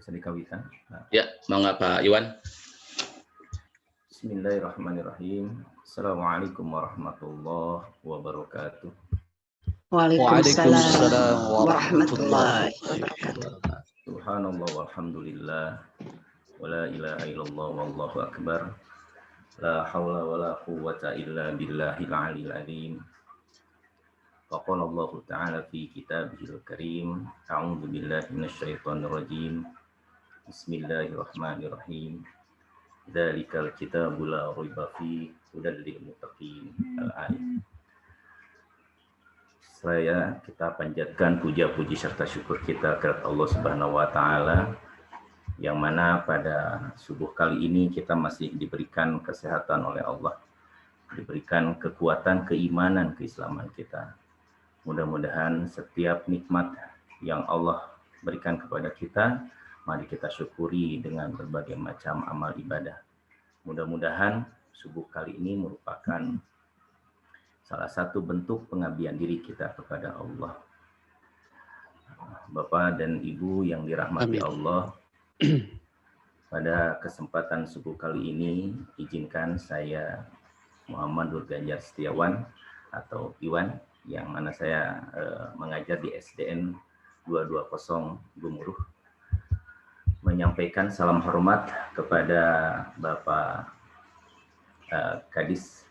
bisa dikawikan. Ya, mangga Pak Iwan. Bismillahirrahmanirrahim. Assalamualaikum warahmatullahi wabarakatuh. Waalaikumsalam warahmatullahi wabarakatuh. Subhanallah walhamdulillah. Wala ilaha illallah wallahu akbar. La hawla wala quwwata illa billahil aliyil azim. Faqala Allah Ta'ala fi kitabihil karim. A'udzu billahi minasyaitonir rajim. Bismillahirrahmanirrahim. Dzalikal kitabu la raiba fihi hudal lil muttaqin. Al-ayat. Kita panjatkan puja-puji serta syukur kita kepada Allah Subhanahu wa taala, yang mana pada subuh kali ini kita masih diberikan kesehatan oleh Allah, diberikan kekuatan keimanan keislaman kita. Mudah-mudahan setiap nikmat yang Allah berikan kepada kita, mari kita syukuri dengan berbagai macam amal ibadah. Mudah-mudahan subuh kali ini merupakan salah satu bentuk pengabdian diri kita kepada Allah. Bapak dan Ibu yang dirahmati Amin. Allah, pada kesempatan subuh kali ini, izinkan saya Muhammad Nur Ganjar Setiawan atau Iwan, yang mana saya mengajar di SDN 220 Gumuruh, menyampaikan salam hormat kepada Bapak Kadis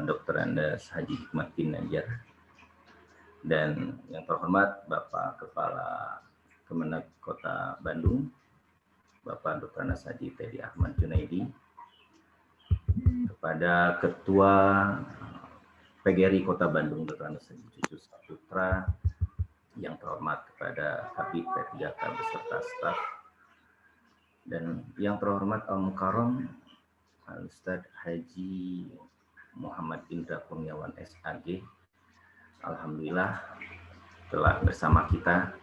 Dr. Andes Haji Hikmatin Najar, dan yang terhormat Bapak Kepala Kemenak Kota Bandung, Bapak Dr. Andes Haji Teddy Ahmad Junaidi, kepada Ketua PGRI Kota Bandung Dr. Andes Haji Cucu Saputra, yang terhormat kepada Kabid P3K beserta staf, dan yang terhormat Al-Mukarram Al-Ustadz Haji Muhammad Indra Kurniawan SAG, alhamdulillah telah bersama kita,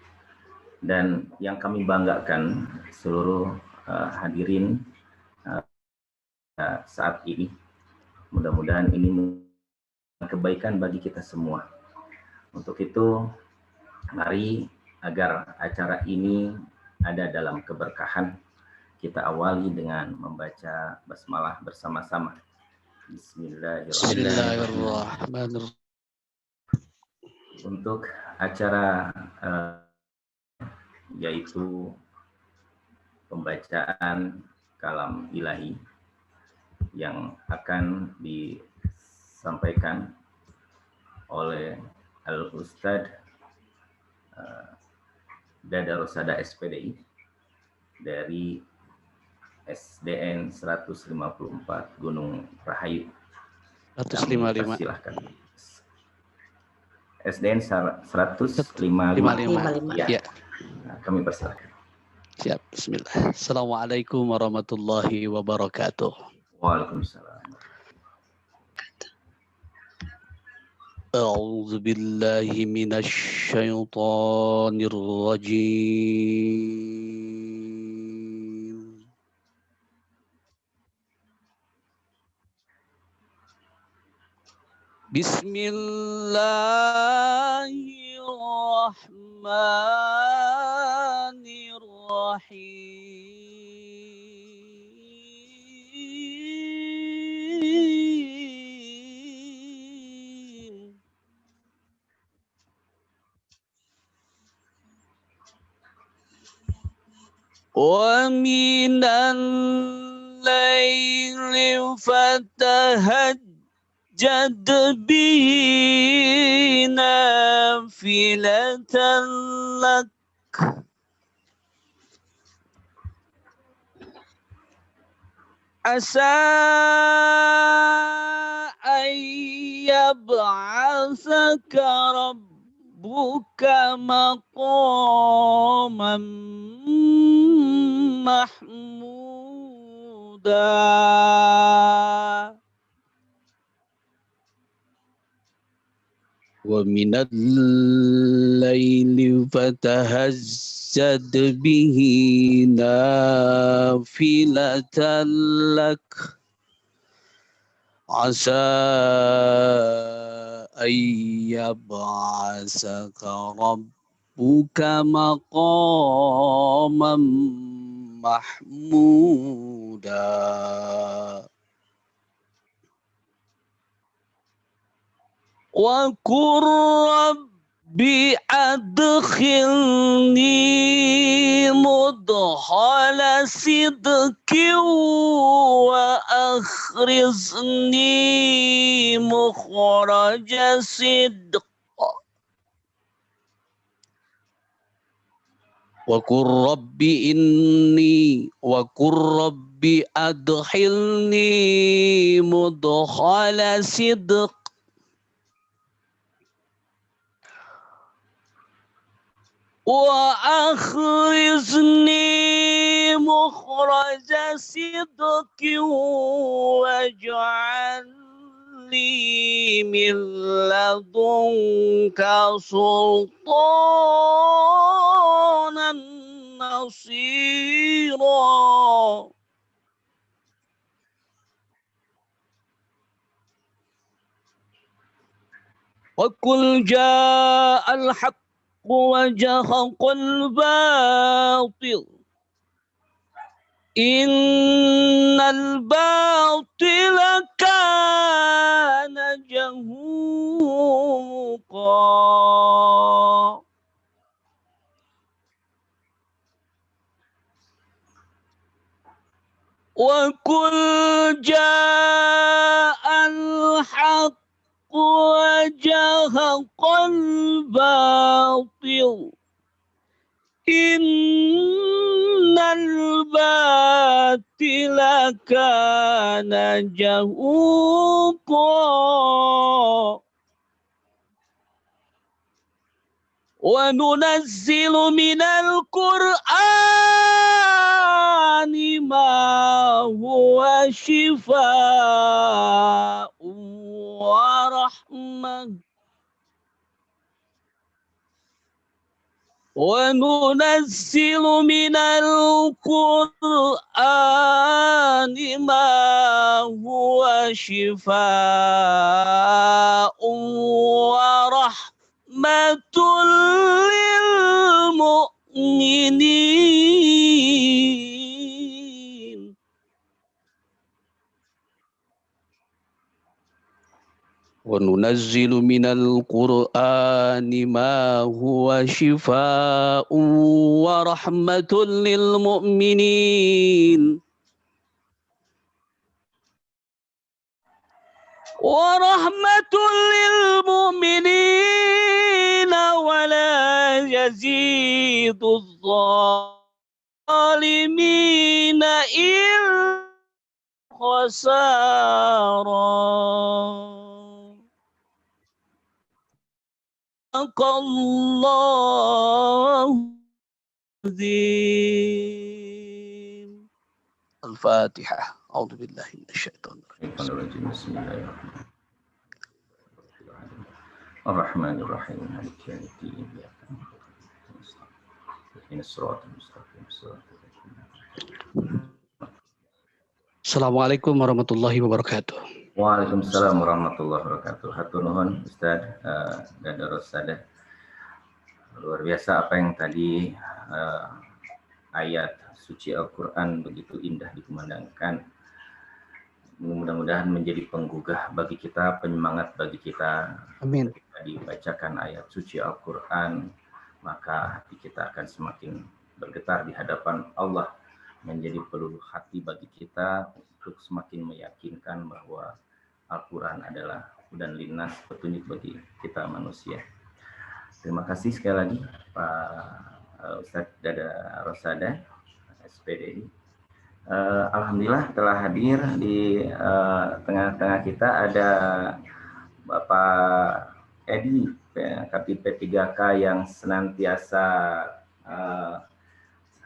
dan yang kami banggakan seluruh hadirin saat ini. Mudah-mudahan ini kebaikan bagi kita semua. Untuk itu, mari agar acara ini ada dalam keberkahan, kita awali dengan membaca basmalah bersama-sama. Bismillahirrahmanirrahim. Untuk acara yaitu pembacaan kalam ilahi yang akan disampaikan oleh Al-Ustadz Dada Rosada SPDI dari SDN 154 Gunung Rahayu. 155. Silahkan. SDN 155. Ya. Nah, kami persilakan. Siap, bismillah. Assalamualaikum warahmatullahi wabarakatuh. Waalaikumsalam. A'udzu billahi minasy syaithanir rajim. Bismillahirrahmanirrahim. Wa minan laili fatahajjad bihi nafilatan lak asa ayyab'atsaka rabbuka maqaman mahmuda. Wa minal laili fatahajjad bihi nafilatan lak asa ayyab'asaka rabbuka ربك مقاما محمودا وقل رب أدخلني مدخل صدق وأخرجني مخرج صدق وقل رب أدخلني مدخل صدق وأخرجني مخرج صدق واجعل لي من لدنك سلطانا نصيرا وقل جاء الحق وزهق الباطل إن الباطل كان زهوقا وقل جاء الحق وزهق الباطل إن الباطل كان زهوقا وننزل من القرآن ما هو شفاء ورحمة وننزل من القرآن ما هو شفاء ورحمة للمؤمنين وننزل من القرآن ما هو شفاء ورحمة للمؤمنين ولا يزيد الظالمين إلا خسارا صدق الله العظيم. الفاتحة. أعوذ بالله من الشيطان الرجيم. بسم الله الرحمن الرحمن الرحيم مالك يوم الدين إياك نعبد وإياك نستعين اهدنا الصراط المستقيم صراط الذين Assalamualaikum warahmatullahi wabarakatuh. Waalaikumsalam warahmatullahi wabarakatuh. Hatur nuhun Ustaz dan Ustazah. Luar biasa apa yang tadi ayat suci Al-Quran begitu indah dikumandangkan. Mudah-mudahan menjadi penggugah bagi kita, penyemangat bagi kita. Amin. Ketika dibacakan ayat suci Al-Quran, maka hati kita akan semakin bergetar di hadapan Allah, menjadi peluluh hati bagi kita untuk semakin meyakinkan bahwa Al-Quran adalah hudan linnas, petunjuk bagi kita manusia. Terima kasih sekali lagi Pak Ustadz Dada Rosada, SPDI. Alhamdulillah telah hadir di tengah-tengah kita ada Bapak Edi, Kapit P3K yang senantiasa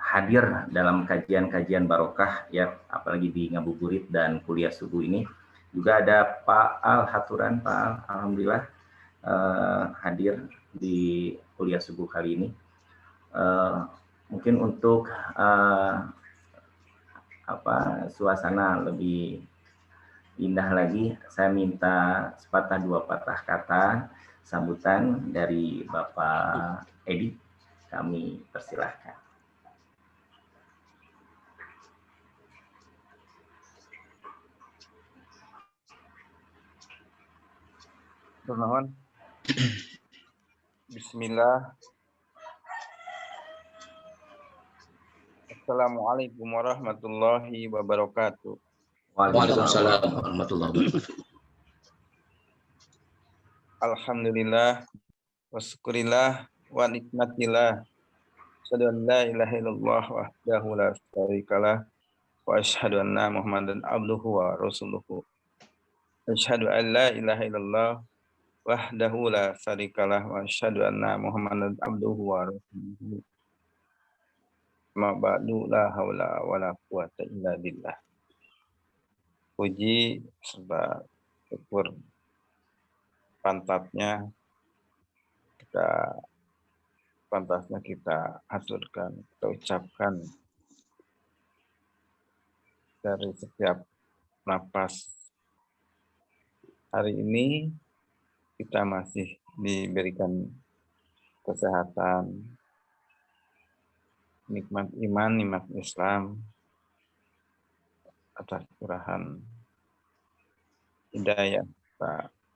hadir dalam kajian-kajian barokah ya, apalagi di ngabuburit dan kuliah subuh ini. Juga ada Pak Al Haturan, Pak Al, alhamdulillah hadir di kuliah subuh kali ini. Mungkin untuk suasana lebih indah lagi, saya minta sepatah dua patah kata sambutan dari Bapak Edi kami persilahkan. Nuhun. Bismillah. Assalamualaikum warahmatullahi wabarakatuh. Waalaikumsalam warahmatullahi wabarakatuh. Alhamdulillah wa syukurillah wa nikmatillah. Asyhadu an la ilaha illallah wahdahu la syarikalah wa asyhadu anna Muhammadan abduhu wa rasuluhu. Asyhadu an la ilaha illallah wahdahu la syarikalah wa asyhadu anna Muhammadan abduhu wa rasuluhu. Ma ba'du la haula wala quwata illa billah. Puji serta syukur pantasnya kita aturkan, kita ucapkan dari setiap napas. Hari ini kita masih diberikan kesehatan, nikmat iman, nikmat Islam, atas curahan hidayah,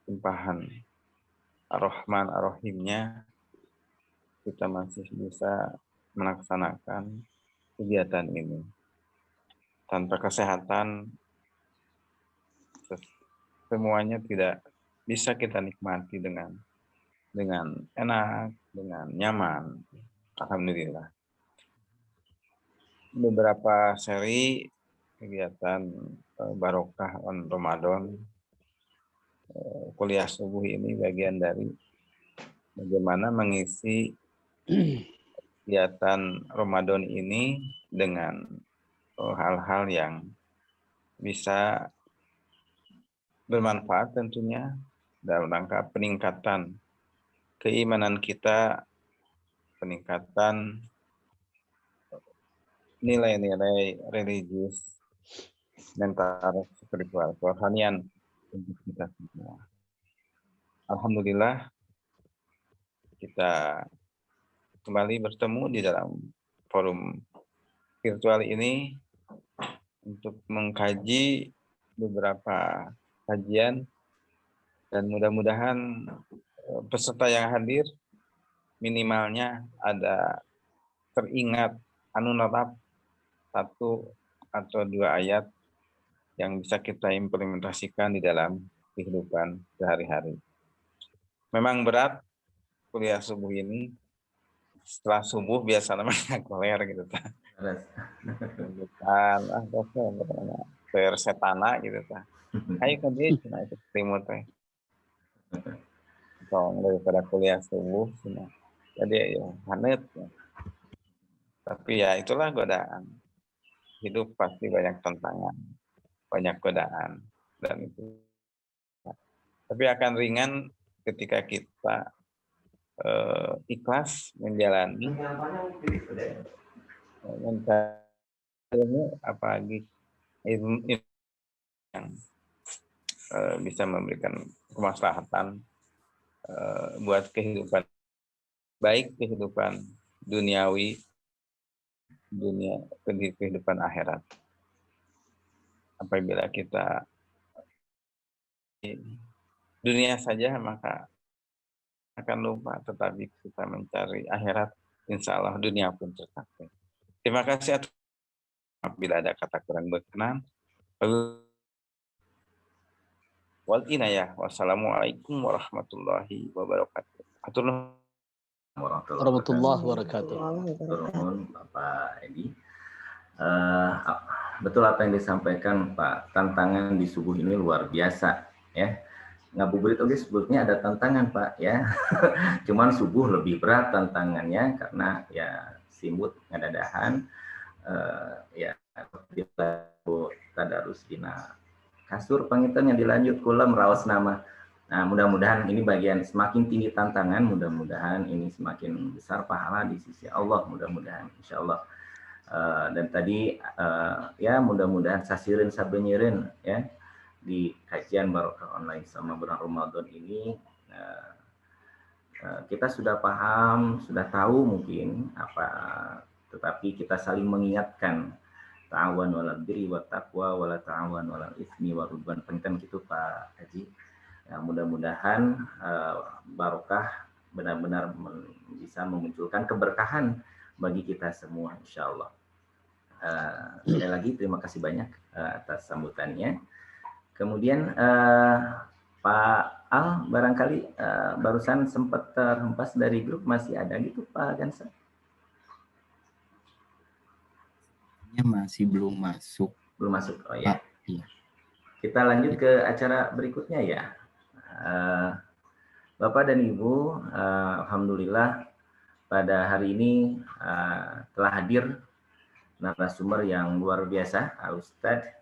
limpahan Ar-Rahman Ar-Rahimnya, kita masih bisa melaksanakan kegiatan ini. Tanpa kesehatan, semuanya tidak bisa kita nikmati dengan enak, dengan nyaman. Alhamdulillah. Beberapa seri kegiatan Barokah on Ramadan, kuliah subuh ini bagian dari bagaimana mengisi kegiatan Ramadan ini dengan hal-hal yang bisa bermanfaat tentunya dalam rangka peningkatan keimanan kita, peningkatan nilai-nilai religius, mental, spiritual, kerohanian untuk kita semua. Alhamdulillah, kita kembali bertemu di dalam forum virtual ini untuk mengkaji beberapa kajian, dan mudah-mudahan peserta yang hadir minimalnya ada teringat narap satu atau dua ayat yang bisa kita implementasikan di dalam kehidupan sehari-hari. Memang berat kuliah subuh ini. Setelah subuh biasa namanya koler gitu. Bukan, koler setana gitu. Ayo ke dia, cina itu timur teh. Tolong daripada kuliah subuh, cina. Jadi ya hanet. Tapi ya itulah godaan. Hidup pasti banyak tantangan, banyak godaan, dan itu. Tapi akan ringan ketika kita ikhlas menjalani ilmu, apalagi ilmu yang bisa memberikan kemaslahatan buat kehidupan, baik kehidupan duniawi, kehidupan akhirat. Apabila kita dunia saja maka akan lupa, tetapi kita mencari akhirat, insya Allah dunia pun tercapai. Terima kasih atas, apabila ada kata kurang berkenan. Wal inayah. Wassalamualaikum warahmatullahi wabarakatuh. Warahmatullahi wabarakatuh. Bapak Edi. Betul apa yang disampaikan Pak, tantangan di subuh ini luar biasa ya. Ngabuburit oke sebetulnya ada tantangan Pak ya. Cuman subuh lebih berat tantangannya karena ya simut ngadadahan ya tadarus dina kasur pangitan yang dilanjut kula meraos nama. Nah, mudah-mudahan ini bagian semakin tinggi tantangan, mudah-mudahan ini semakin besar pahala di sisi Allah, mudah-mudahan insyaallah. Dan tadi ya mudah-mudahan sasirin sabenyirin ya di kajian Barokah online sama bulan Ramadan ini Kita sudah paham, sudah tahu mungkin apa, tetapi kita saling mengingatkan, ta'awan walal birri wat taqwa wala ta'awan walal itsmi wal udwan. Penting gitu Pak Haji. Ya, mudah-mudahan barokah benar-benar bisa memunculkan keberkahan bagi kita semua, insya Allah. Sekali lagi terima kasih banyak atas sambutannya. Kemudian Pak Al, barangkali barusan sempat terhempas dari grup, masih ada gitu Pak Gansa? Masih belum masuk. Belum masuk, oh ya. Iya. Kita lanjut ke acara berikutnya ya. Bapak dan Ibu, alhamdulillah pada hari ini telah hadir narasumber yang luar biasa, Ustadz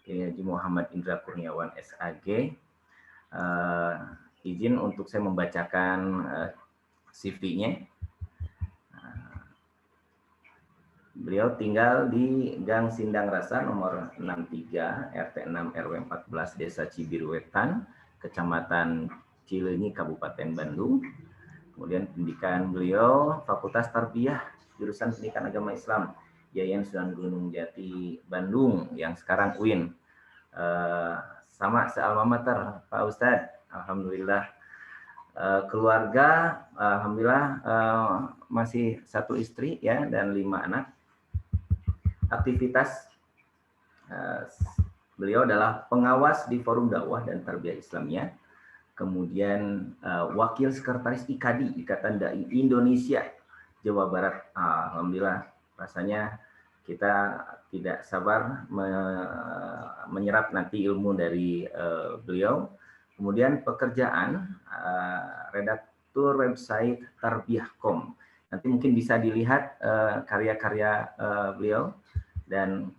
Haji Muhammad Indra Kurniawan SAG. Izin untuk saya membacakan CV-nya. Beliau tinggal di Gang Sindang Rasa nomor 63 RT 6 RW 14 Desa Cibiruwetan, Kecamatan Cileunyi, Kabupaten Bandung. Kemudian pendidikan beliau Fakultas Tarbiyah, jurusan Pendidikan Agama Islam, Yayan Sunan Gunung Jati, Bandung, yang sekarang UIN. Sama sealma mater, Pak Ustadz. Alhamdulillah. Keluarga, alhamdulillah masih satu istri ya dan 5 anak. Aktivitas beliau adalah pengawas di Forum Dakwah dan Tarbiyah Islamiyah. Kemudian wakil sekretaris IKADI, Ikatan Dai Indonesia, Jawa Barat. Alhamdulillah, rasanya kita tidak sabar menyerap nanti ilmu dari beliau. Kemudian pekerjaan redaktur website Tarbiyah.com. Nanti mungkin bisa dilihat karya-karya beliau. Dan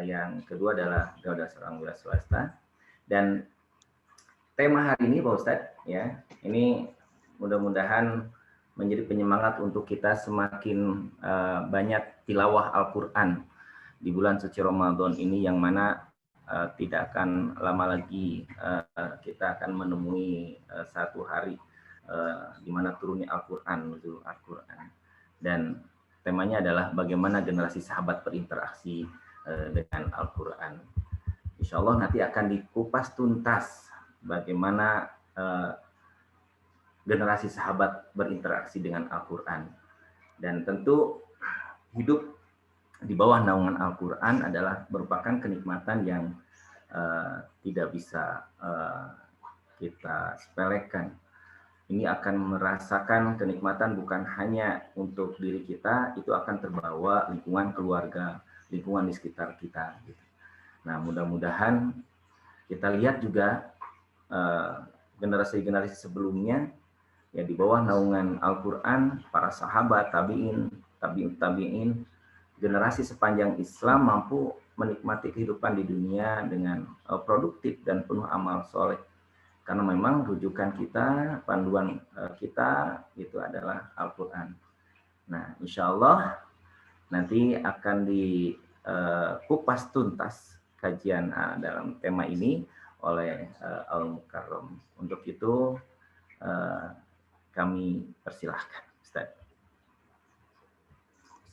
yang kedua adalah beliau seorang wira swasta. Dan tema hari ini Pak Ustadz ya, ini mudah-mudahan menjadi penyemangat untuk kita semakin banyak tilawah Al-Quran di bulan suci Ramadan ini, yang mana tidak akan lama lagi kita akan menemui satu hari di mana turunnya Al-Quran, nuzul Al-Quran. Dan temanya adalah bagaimana generasi sahabat berinteraksi dengan Al-Quran. Insya Allah nanti akan dikupas tuntas bagaimana generasi sahabat berinteraksi dengan Al-Quran. Dan tentu hidup di bawah naungan Al-Quran adalah merupakan kenikmatan yang tidak bisa kita sepelekan. Ini akan merasakan kenikmatan bukan hanya untuk diri kita, itu akan terbawa lingkungan keluarga, lingkungan di sekitar kita. Nah, mudah-mudahan kita lihat juga generasi-generasi sebelumnya ya, di bawah naungan Al-Quran, para sahabat, tabi'in, generasi sepanjang Islam mampu menikmati kehidupan di dunia dengan produktif dan penuh amal soleh. Karena memang rujukan kita, panduan kita itu adalah Al-Quran. Nah, insya Allah nanti akan dikupas tuntas kajian dalam tema ini oleh Al-Mukarram. Untuk itu kami persilahkan, Ustaz.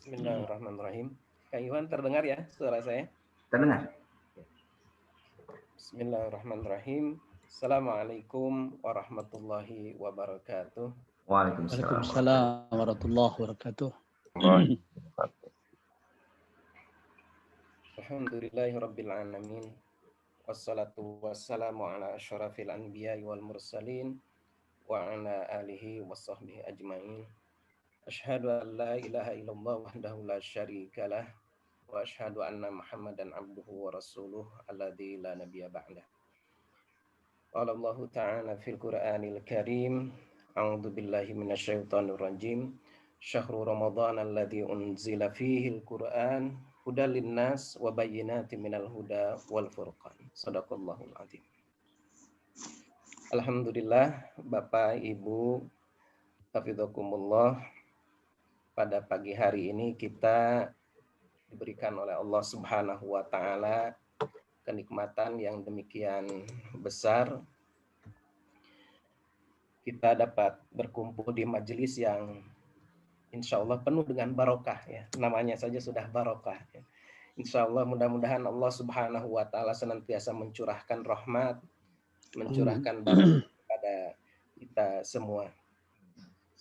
Bismillahirrahmanirrahim. Kang Iwan, terdengar ya suara saya? Terdengar. Bismillahirrahmanirrahim. Assalamualaikum warahmatullahi wabarakatuh. Waalaikumsalam warahmatullahi wabarakatuh. Alhamdulillahirabbil alamin. Wassalatu wassalamu ala asyrafil anbiya'i wal mursalin wa ala alihi washabbihi ajmain. Asyhadu an la ilaha illallah wahdahu la syarikalah wa asyhadu anna Muhammadan abduhu wa rasuluh alladzi la nabiyya ba'dah. Qala Allah Ta'ala fil Qur'anil Karim, a'udzu billahi minasyaitonir rajim. Syahrul Ramadan alladzi unzila fihil Qur'an hudal linnas wa bayyinatin minal huda wal furqan. Shadaqallahul azim. Alhamdulillah, Bapak Ibu hafizakumullah, pada pagi hari ini kita diberikan oleh Allah Subhanahu wa taala kenikmatan yang demikian besar kita dapat berkumpul di majelis yang insya Allah penuh dengan barokah ya. Namanya saja sudah barokah ya. Insya Allah mudah-mudahan Allah Subhanahu wa Ta'ala senantiasa mencurahkan rahmat, mencurahkan barokah kepada kita semua.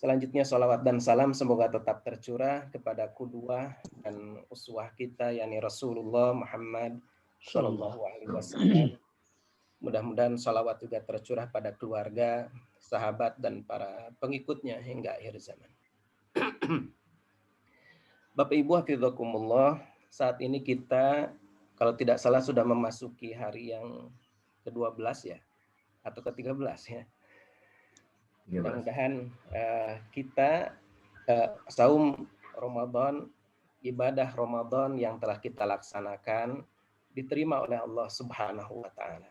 Selanjutnya salawat dan salam semoga tetap tercurah kepada qudwah dan uswah kita yakni Rasulullah Muhammad Shallallahu Alaihi Wasallam. Mudah-mudahan salawat juga tercurah pada keluarga, sahabat dan para pengikutnya hingga akhir zaman. Bapak Ibu hafizakumullah, saat ini kita kalau tidak salah sudah memasuki hari yang ke-12 ya atau ke-13 ya. Mudah-mudahan kita saum Ramadan, ibadah Ramadan yang telah kita laksanakan diterima oleh Allah Subhanahu wa Ta'ala.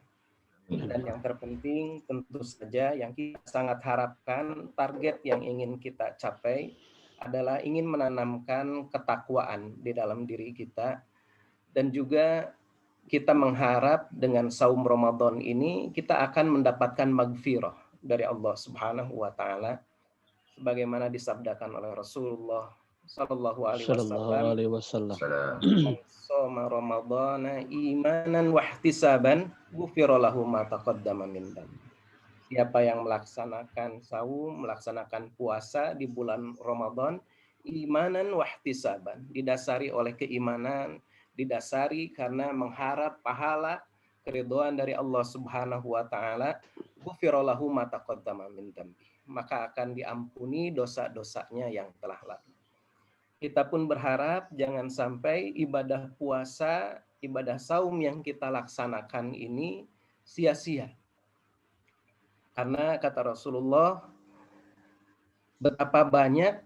Dan yang terpenting tentu saja yang kita sangat harapkan, target yang ingin kita capai adalah ingin menanamkan ketakwaan di dalam diri kita, dan juga kita mengharap dengan saum Ramadan ini kita akan mendapatkan maghfirah dari Allah Subhanahu wa Ta'ala sebagaimana disabdakan oleh Rasulullah sallallahu alaihi wasallam, "Shoma Ramadhana imanan wa ihtisaban, ghufira lahu ma taqaddama min dhanbi." Siapa yang melaksanakan saum, melaksanakan puasa di bulan Ramadan imanan wa ihtisaban, didasari oleh keimanan, didasari karena mengharap pahala keridhaan dari Allah Subhanahu wa Ta'ala, ghufira lahu ma taqaddama min dhanbi, maka akan diampuni dosa-dosanya yang telah lalu. Kita pun berharap jangan sampai ibadah puasa, ibadah saum yang kita laksanakan ini sia-sia. Karena kata Rasulullah, betapa banyak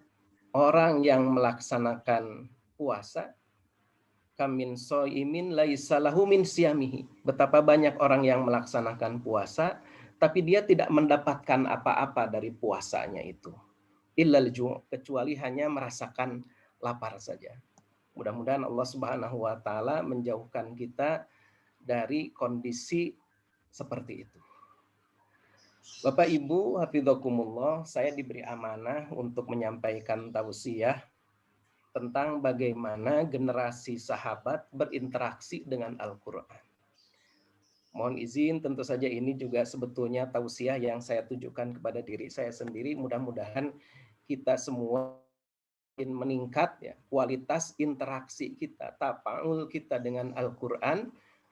orang yang melaksanakan puasa, kamin soimin laisa lahu min siyamihi. Betapa banyak orang yang melaksanakan puasa, tapi dia tidak mendapatkan apa-apa dari puasanya itu. Illal ju', kecuali hanya merasakan lapar saja. Mudah-mudahan Allah Subhanahu wa Ta'ala menjauhkan kita dari kondisi seperti itu. Bapak Ibu hafizakumullah, saya diberi amanah untuk menyampaikan tausiah tentang bagaimana generasi sahabat berinteraksi dengan Al-Quran. Mohon izin, tentu saja ini juga sebetulnya tausiah yang saya tujukan kepada diri saya sendiri. Mudah-mudahan kita semua meningkat ya, kualitas interaksi kita, tapaul kita dengan Al-Quran.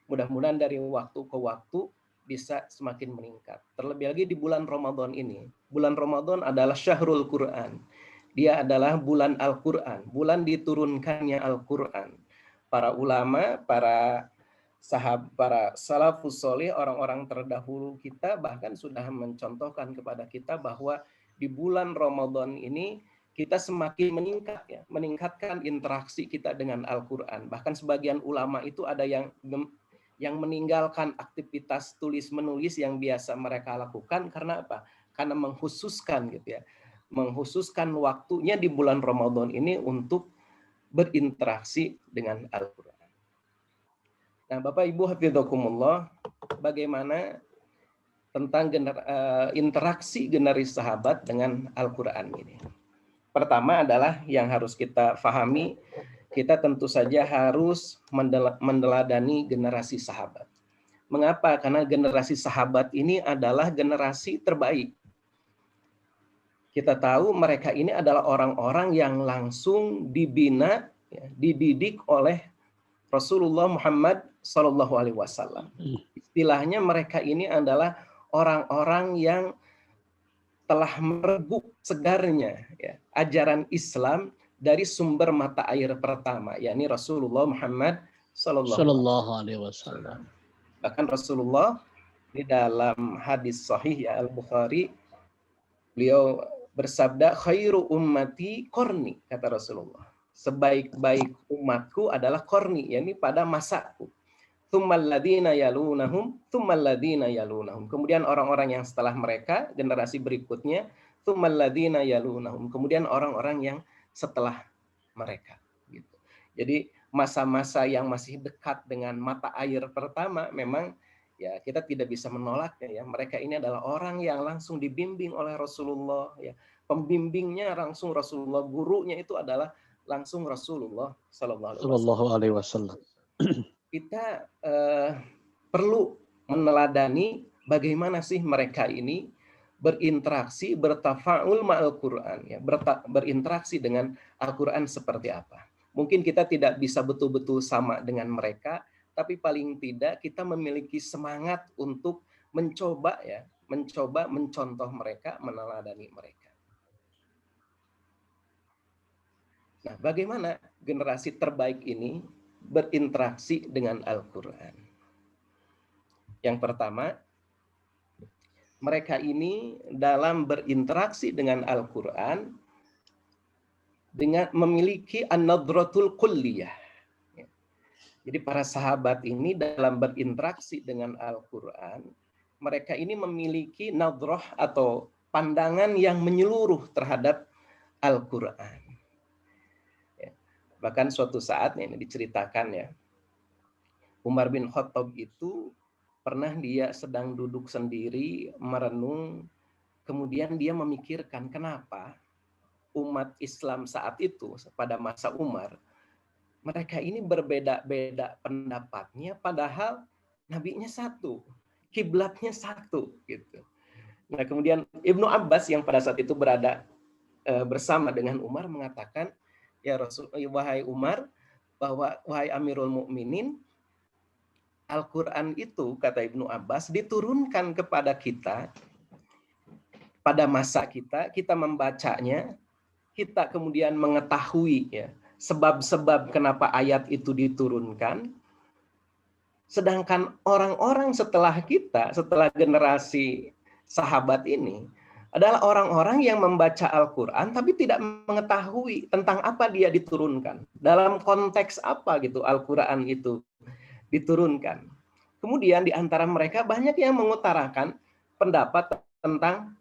Mudah-mudahan dari waktu ke waktu bisa semakin meningkat. Terlebih lagi di bulan Ramadan ini. Bulan Ramadan adalah syahrul Quran. Dia adalah bulan Al-Quran, bulan diturunkannya Al-Quran. Para ulama, para salafus soleh, orang-orang terdahulu kita bahkan sudah mencontohkan kepada kita bahwa di bulan Ramadan ini kita semakin meningkat ya, meningkatkan interaksi kita dengan Al-Quran. Bahkan sebagian ulama itu ada yang meninggalkan aktivitas tulis-menulis yang biasa mereka lakukan. Karena apa? Karena mengkhususkan gitu ya, mengkhususkan waktunya di bulan Ramadan ini untuk berinteraksi dengan Al-Quran. Nah, Bapak Ibu hafizakumullah, bagaimana tentang interaksi generasi sahabat dengan Al-Quran ini? Pertama adalah yang harus kita fahami, kita tentu saja harus meneladani generasi sahabat. Mengapa? Karena generasi sahabat ini adalah generasi terbaik. Kita tahu mereka ini adalah orang-orang yang langsung dibina, ya, dididik oleh Rasulullah Muhammad Sallallahu Alaihi Wasallam. Istilahnya mereka ini adalah orang-orang yang telah merebut segarnya ya, ajaran Islam dari sumber mata air pertama, yakni Rasulullah Muhammad Sallallahu Alaihi Wasallam. Bahkan Rasulullah di dalam hadis sahih ya, Al-Bukhari, beliau bersabda, khairu ummati qarni, kata Rasulullah. Sebaik-baik umatku adalah qarni, yakni pada masaku. Tsummal ladzina yalunahum, tsummal ladzina yalunahum. Kemudian orang-orang yang setelah mereka, generasi berikutnya, tsummal ladzina yalunahum. Kemudian orang-orang yang setelah mereka. Gitu. Jadi masa-masa yang masih dekat dengan mata air pertama memang ya kita tidak bisa menolaknya ya. Mereka ini adalah orang yang langsung dibimbing oleh Rasulullah ya. Pembimbingnya langsung Rasulullah, gurunya itu adalah langsung Rasulullah Sallallahu alaihi wasallam. Kita perlu meneladani bagaimana sih mereka ini berinteraksi, bertafaul ma'al Quran ya, berinteraksi dengan Al-Quran seperti apa. Mungkin kita tidak bisa betul-betul sama dengan mereka, tapi paling tidak kita memiliki semangat untuk mencoba mencontoh mereka, meneladani mereka. Nah, bagaimana generasi terbaik ini berinteraksi dengan Al-Quran? Yang pertama, mereka ini dalam berinteraksi dengan Al-Quran dengan memiliki an-nadratul kulliyah. Jadi para sahabat ini dalam berinteraksi dengan Al-Quran, mereka ini memiliki nadrah atau pandangan yang menyeluruh terhadap Al-Quran. Bahkan suatu saat ini diceritakan ya, Umar bin Khattab itu pernah dia sedang duduk sendiri merenung, kemudian dia memikirkan kenapa umat Islam saat itu pada masa Umar mereka ini berbeda-beda pendapatnya, padahal nabinya satu, kiblatnya satu gitu. Nah kemudian Ibnu Abbas yang pada saat itu berada bersama dengan Umar mengatakan, ya Rasul, wahai Umar, bahwa wahai Amirul Mukminin, Al-Quran itu, kata Ibnu Abbas, diturunkan kepada kita pada masa kita membacanya, kita kemudian mengetahui ya sebab-sebab kenapa ayat itu diturunkan. Sedangkan orang-orang setelah kita, setelah generasi sahabat ini, adalah orang-orang yang membaca Al-Quran tapi tidak mengetahui tentang apa dia diturunkan. Dalam konteks apa gitu Al-Quran itu diturunkan. Kemudian di antara mereka banyak yang mengutarakan pendapat tentang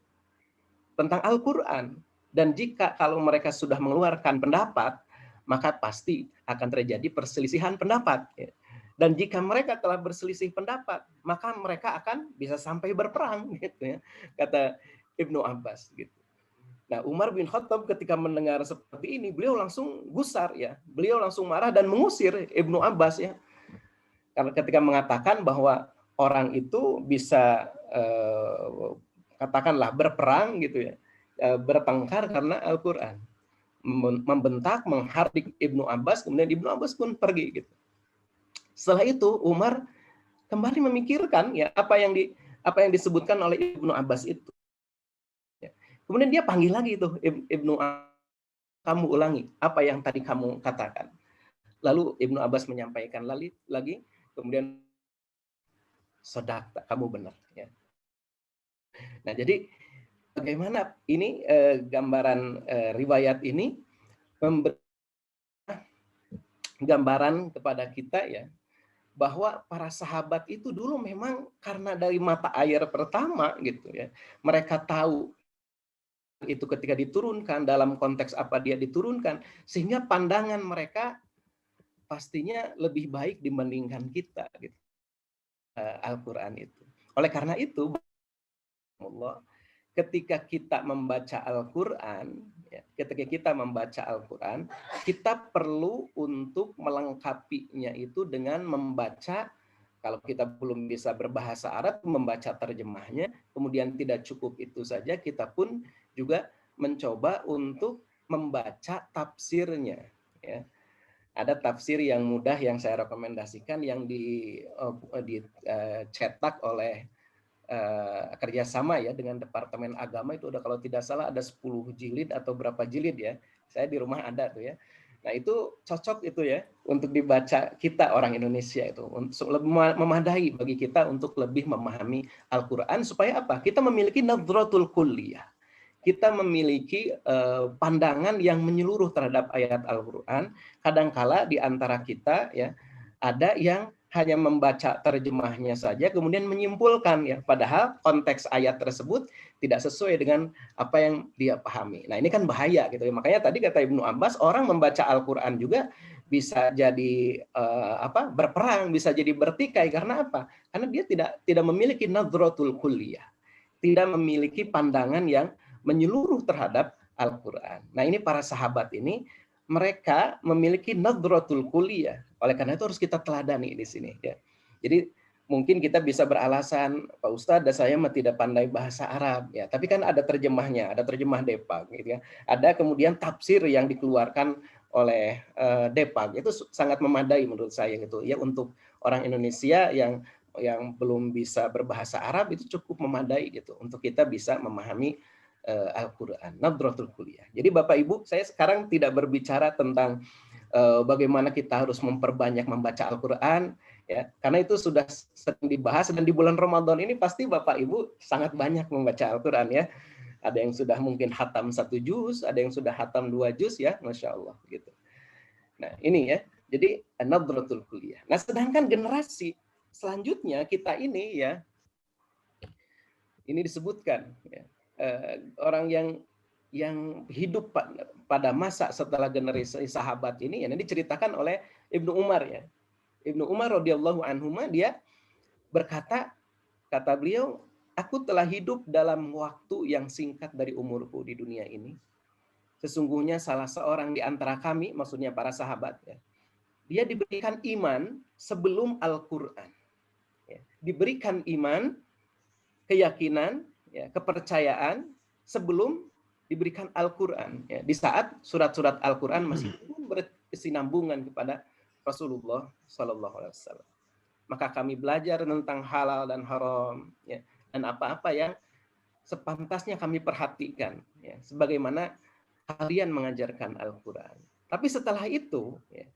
Al-Quran. Dan jika kalau mereka sudah mengeluarkan pendapat, maka pasti akan terjadi perselisihan pendapat. Dan jika mereka telah berselisih pendapat, maka mereka akan bisa sampai berperang gitu ya. Kata Ibnu Abbas gitu. Nah, Umar bin Khattab ketika mendengar seperti ini, beliau langsung gusar ya. Beliau langsung marah dan mengusir Ibnu Abbas ya. Karena ketika mengatakan bahwa orang itu bisa katakanlah berperang gitu ya. Bertengkar karena Al-Qur'an. Membentak, menghardik Ibnu Abbas, kemudian Ibnu Abbas pun pergi gitu. Setelah itu Umar kembali memikirkan ya apa yang disebutkan oleh Ibnu Abbas itu. Kemudian dia panggil lagi itu Ibnu Abbas, kamu ulangi apa yang tadi kamu katakan. Lalu Ibnu Abbas menyampaikan lagi, kemudian sodaqta, kamu benar. Ya. Nah jadi bagaimana ini gambaran riwayat ini memberi gambaran kepada kita ya bahwa para sahabat itu dulu memang karena dari mata air pertama gitu ya mereka tahu itu ketika diturunkan dalam konteks apa dia diturunkan sehingga pandangan mereka pastinya lebih baik dibandingkan kita gitu. Al-Qur'an itu. Oleh karena itu Allah ketika kita membaca Al-Qur'an ya, kita perlu untuk melengkapinya itu dengan membaca. Kalau kita belum bisa berbahasa Arab, membaca terjemahnya, kemudian tidak cukup itu saja, kita pun juga mencoba untuk membaca tafsirnya. Ya. Ada tafsir yang mudah yang saya rekomendasikan yang dicetak oleh kerjasama ya dengan Departemen Agama itu udah kalau tidak salah ada 10 jilid atau berapa jilid ya. Saya di rumah ada tuh ya. Nah itu cocok itu ya untuk dibaca kita orang Indonesia itu untuk lebih memadai bagi kita untuk lebih memahami Al-Quran supaya apa? Kita memiliki nadratul kulliyah. Kita memiliki pandangan yang menyeluruh terhadap ayat Al-Quran. Kadangkala di antara kita ya ada yang hanya membaca terjemahnya saja kemudian menyimpulkan ya padahal konteks ayat tersebut tidak sesuai dengan apa yang dia pahami. Nah, ini kan bahaya gitu ya. Makanya tadi kata Ibnu Abbas orang membaca Al-Qur'an juga bisa jadi berperang, bisa jadi bertikai. Karena apa? Karena dia tidak memiliki nadratul kulliyah, tidak memiliki pandangan yang menyeluruh terhadap Al-Quran. Nah, ini para sahabat ini mereka memiliki nadratul kulliyah. Oleh karena itu harus kita teladani di sini. Ya. Jadi mungkin kita bisa beralasan, Pak Ustadz, saya mah tidak pandai bahasa Arab, ya. Tapi kan ada terjemahnya, ada terjemah Depag, gitu ya. Ada kemudian tafsir yang dikeluarkan oleh Depag, itu sangat memadai menurut saya gitu ya, untuk orang Indonesia yang belum bisa berbahasa Arab itu cukup memadai gitu untuk kita bisa memahami Al-Quran. Nadratul kulliyah. Jadi Bapak Ibu, saya sekarang tidak berbicara tentang bagaimana kita harus memperbanyak membaca Al-Quran, ya, karena itu sudah sering dibahas, dan di bulan Ramadan ini pasti Bapak Ibu sangat banyak membaca Al-Quran, ya. Ada yang sudah mungkin hatam 1 juz, ada yang sudah hatam 2 juz, ya, Masya Allah gitu. Nah ini ya, jadi nadratul kulliyah. Nah sedangkan generasi selanjutnya kita ini ya, ini disebutkan ya, orang yang hidup pada masa setelah generasi sahabat ini, ya, ini diceritakan oleh Ibnu Umar, ya. Ibnu Umar radhiyallahu anhuma, dia berkata, kata beliau, aku telah hidup dalam waktu yang singkat dari umurku di dunia ini. Sesungguhnya salah seorang di antara kami, maksudnya para sahabat, ya, dia diberikan iman sebelum Al-Quran. Ya, diberikan iman, keyakinan, ya, kepercayaan sebelum diberikan Al-Quran. Ya, di saat surat-surat Al-Quran masih berkesinambungan kepada Rasulullah SAW. Maka kami belajar tentang halal dan haram, ya, dan apa-apa yang sepantasnya kami perhatikan, ya, sebagaimana kalian mengajarkan Al-Quran. Tapi setelah itu, ya,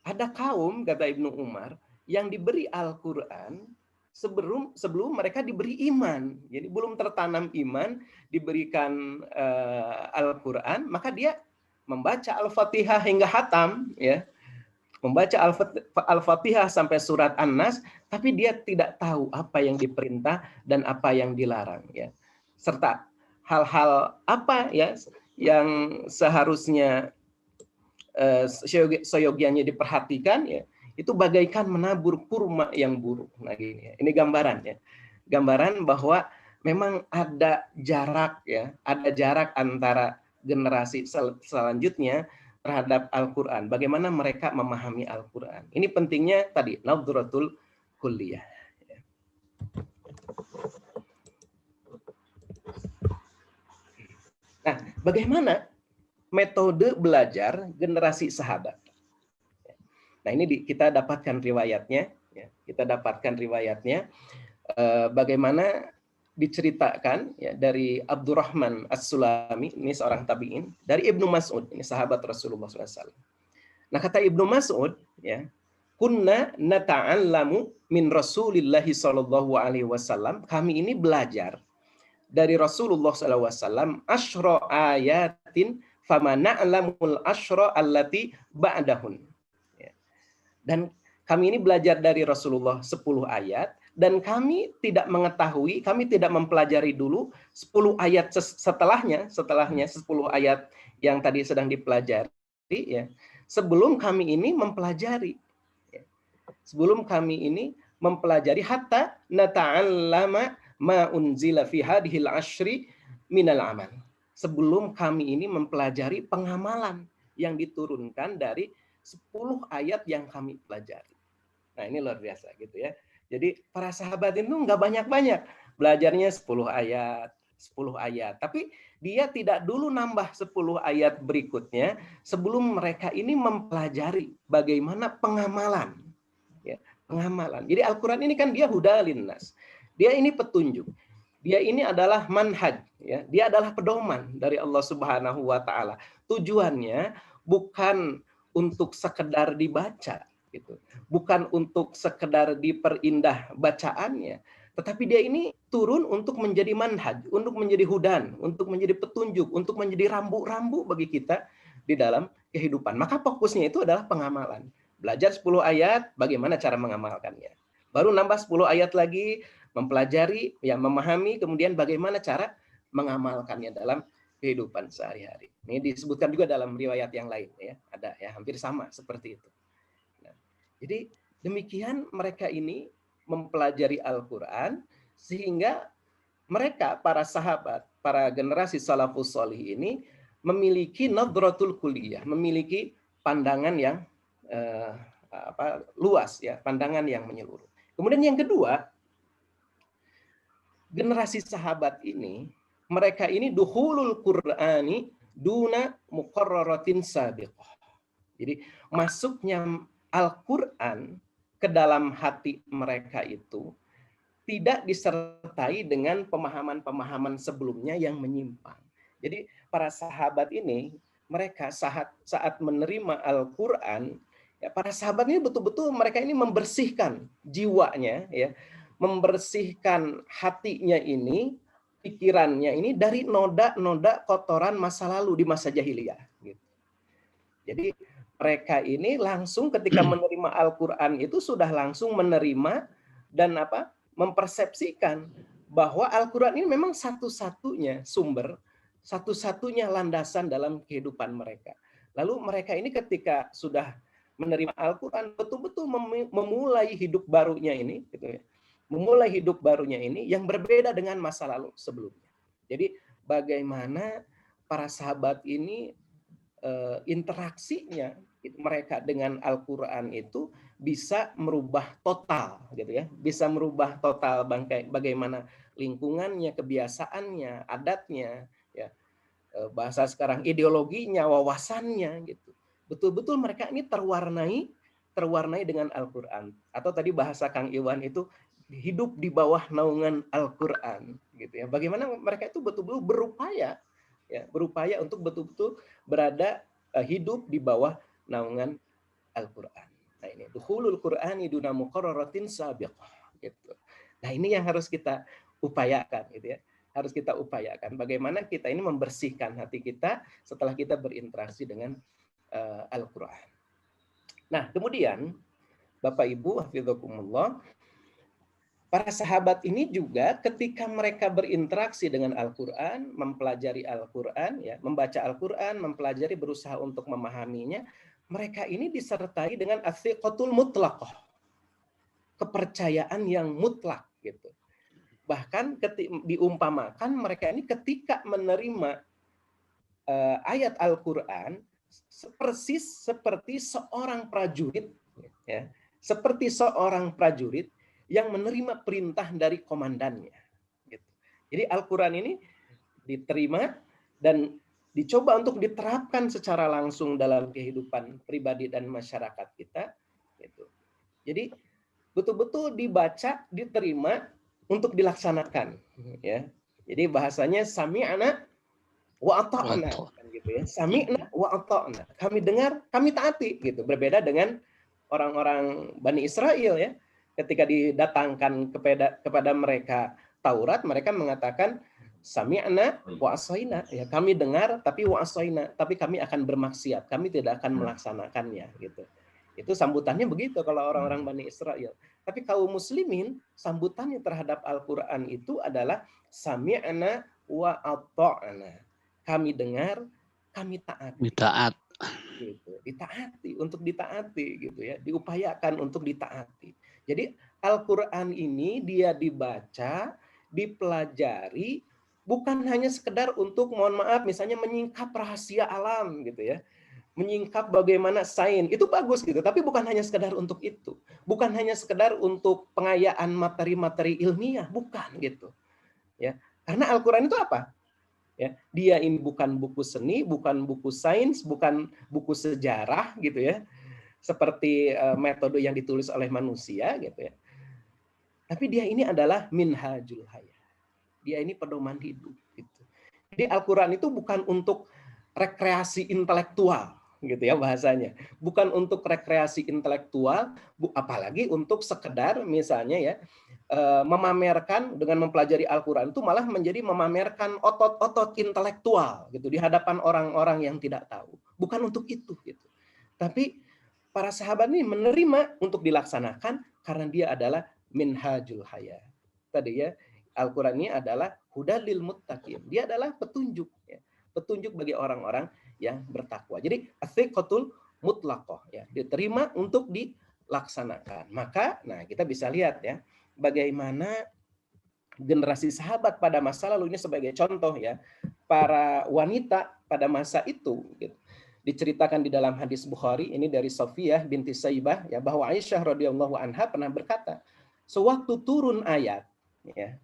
ada kaum, kata Ibnu Umar, yang diberi Al-Quran sebelum mereka diberi iman. Jadi belum tertanam iman, diberikan Al-Quran, maka dia membaca Al-Fatihah hingga hatam, ya, membaca Al-Fatihah sampai surat An-Nas, tapi dia tidak tahu apa yang diperintah dan apa yang dilarang, ya. Serta hal-hal apa, ya, yang seharusnya seyogianya diperhatikan, ya, itu bagaikan menabur kurma yang buruk. Nah, gini, ya. Ini gambaran, ya. Gambaran bahwa memang ada jarak, ya, ada jarak antara generasi selanjutnya terhadap Al-Quran. Bagaimana mereka memahami Al-Quran. Ini pentingnya tadi, nadratul kulliyah. Nah, bagaimana metode belajar generasi sahabat? Nah, ini kita dapatkan riwayatnya. Ya, kita dapatkan riwayatnya. Bagaimana diceritakan, ya, dari Abdurrahman As-Sulami, ini seorang tabi'in, dari Ibnu Mas'ud, ini sahabat Rasulullah SAW. Nah, kata Ibnu Mas'ud, ya, kunna nata'allamu min Rasulillahi sallallahu alaihi wasallam, kami ini belajar dari Rasulullah SAW asyra ayatin fama na'lamul asyra allati ba'dahun. Ya. Dan kami ini belajar dari Rasulullah 10 ayat, dan kami tidak mengetahui, kami tidak mempelajari dulu 10 ayat setelahnya 10 ayat yang tadi sedang dipelajari, ya, sebelum kami ini mempelajari. Ya. Sebelum kami ini mempelajari hatta nata'allama ma unzila fi hadhil ashri minal amal. Sebelum kami ini mempelajari pengamalan yang diturunkan dari 10 ayat yang kami pelajari. Nah, ini luar biasa gitu ya. Jadi para sahabat itu nggak banyak-banyak. Belajarnya 10 ayat. Tapi dia tidak dulu nambah 10 ayat berikutnya sebelum mereka ini mempelajari bagaimana pengamalan. Ya, pengamalan. Jadi Al-Quran ini kan dia hudalin nas. Dia ini petunjuk. Dia ini adalah manhaj. Ya. Dia adalah pedoman dari Allah Subhanahu wa Ta'ala. Tujuannya bukan untuk sekedar dibaca, gitu. Bukan untuk sekedar diperindah bacaannya, tetapi dia ini turun untuk menjadi manhaj, untuk menjadi hudan, untuk menjadi petunjuk, untuk menjadi rambu-rambu bagi kita di dalam kehidupan. Maka fokusnya itu adalah pengamalan. Belajar 10 ayat, bagaimana cara mengamalkannya. Baru nambah 10 ayat lagi, mempelajari, ya, memahami, kemudian bagaimana cara mengamalkannya dalam kehidupan sehari-hari. Ini disebutkan juga dalam riwayat yang lain, ya, ada, ya, hampir sama seperti itu. Jadi demikian mereka ini mempelajari Al-Quran sehingga mereka, para sahabat, para generasi salafus sholih ini memiliki nadratul kulliyah, memiliki pandangan yang luas, ya, pandangan yang menyeluruh. Kemudian yang kedua, generasi sahabat ini, mereka ini dukhulul Qur'ani duna muqarraratin sabiqah. Jadi masuknya Al-Quran ke dalam hati mereka itu tidak disertai dengan pemahaman-pemahaman sebelumnya yang menyimpang. Jadi para sahabat ini, mereka saat menerima Al-Quran, ya, para sahabat ini betul-betul mereka ini membersihkan jiwanya, ya, membersihkan hatinya ini, pikirannya ini dari noda-noda kotoran masa lalu di masa jahiliyah. Gitu. Jadi mereka ini langsung ketika menerima Al-Quran itu sudah langsung menerima dan mempersepsikan bahwa Al-Quran ini memang satu-satunya sumber, satu-satunya landasan dalam kehidupan mereka. Lalu mereka ini ketika sudah menerima Al-Quran betul-betul memulai hidup barunya ini, gitu ya. Memulai hidup barunya ini yang berbeda dengan masa lalu sebelumnya. Jadi bagaimana para sahabat ini interaksinya mereka dengan Al-Quran itu bisa merubah total, gitu ya, bisa merubah total bagaimana lingkungannya, kebiasaannya, adatnya, ya, bahasa sekarang ideologinya, wawasannya, gitu. Betul-betul mereka ini terwarnai dengan Al-Quran, atau tadi bahasa Kang Iwan itu hidup di bawah naungan Al-Quran, gitu ya. Bagaimana mereka itu betul-betul berupaya, ya, berupaya untuk betul-betul berada hidup di bawah naungan Al-Quran. Nah ini dukhulul Qur'ani duna muqarraratin sabiqah, gitu. Nah ini yang harus kita upayakan, gitu ya. Harus kita upayakan bagaimana kita ini membersihkan hati kita setelah kita berinteraksi dengan Al-Quran. Nah kemudian Bapak Ibu hafizakumullah, para sahabat ini juga ketika mereka berinteraksi dengan Al-Quran, mempelajari Al-Quran, ya, membaca Al-Quran, mempelajari, berusaha untuk memahaminya, mereka ini disertai dengan as-siqatul mutlaqah, kepercayaan yang mutlak, gitu. Bahkan diumpamakan mereka ini ketika menerima ayat Al-Quran persis seperti seorang prajurit, ya, seperti seorang prajurit yang menerima perintah dari komandannya. Gitu. Jadi Al-Quran ini diterima dan dicoba untuk diterapkan secara langsung dalam kehidupan pribadi dan masyarakat kita. Gitu. Jadi betul-betul dibaca, diterima untuk dilaksanakan. Ya. Jadi bahasanya sami'na wa ata'na, gitu ya. Sami'na wa ata'na. Kami dengar, kami taati, gitu. Berbeda dengan orang-orang Bani Israel, ya. Ketika didatangkan kepada mereka Taurat, mereka mengatakan sami'na wa asaina, ya, kami dengar tapi wa asaina, tapi kami akan bermaksiat, kami tidak akan melaksanakannya, gitu. Itu sambutannya begitu kalau orang-orang Bani Israel. Tapi kaum muslimin sambutannya terhadap Al-Qur'an itu adalah sami'na wa ata'na. Kami dengar, kami taati. Taat. Gitu. Ditaati, untuk ditaati, gitu ya. Diupayakan untuk ditaati. Jadi Al-Quran ini dia dibaca, dipelajari, bukan hanya sekedar untuk, mohon maaf, misalnya menyingkap rahasia alam, gitu ya, menyingkap bagaimana sains, itu bagus gitu, tapi bukan hanya sekedar untuk itu, bukan hanya sekedar untuk pengayaan materi-materi ilmiah, bukan gitu, ya. Karena Al-Quran itu apa? Ya, dia ini bukan buku seni, bukan buku sains, bukan buku sejarah, gitu ya, seperti metode yang ditulis oleh manusia, gitu ya. Tapi dia ini adalah minhajul hayah. Dia ini pedoman hidup, gitu. Jadi Al-Quran itu bukan untuk rekreasi intelektual, gitu ya bahasanya. Bukan untuk rekreasi intelektual, apalagi untuk sekedar misalnya ya memamerkan dengan mempelajari Al-Quran itu malah menjadi memamerkan otot-otot intelektual, gitu, di hadapan orang-orang yang tidak tahu. Bukan untuk itu, gitu. Tapi para sahabat ini menerima untuk dilaksanakan karena dia adalah minhajul hayah. Tadi ya, Al-Quran ini adalah hudal lil muttaqin. Dia adalah petunjuk, ya. Petunjuk bagi orang-orang yang bertakwa. Jadi as-siqatul mutlaqah, ya, diterima untuk laksanakan. Maka, nah kita bisa lihat ya, bagaimana generasi sahabat pada masa lalu ini sebagai contoh ya, para wanita pada masa itu gitu. Diceritakan di dalam hadis Bukhari ini dari Safiyah binti Saibah ya, bahwa Aisyah radhiyallahu anha pernah berkata, sewaktu turun ayat ya,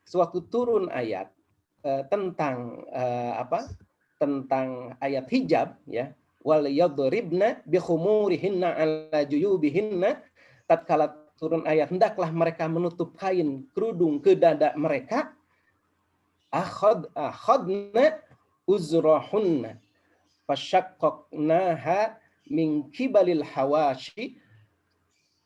sewaktu turun ayat tentang tentang ayat hijab ya, wal yadribna bi khumurihinna ala juyubihinna, tatkala turun ayat hendaklah mereka menutup kain kerudung ke dada mereka, akhadna uzrahunna fasyaqqaqnaha min kibalil hawashi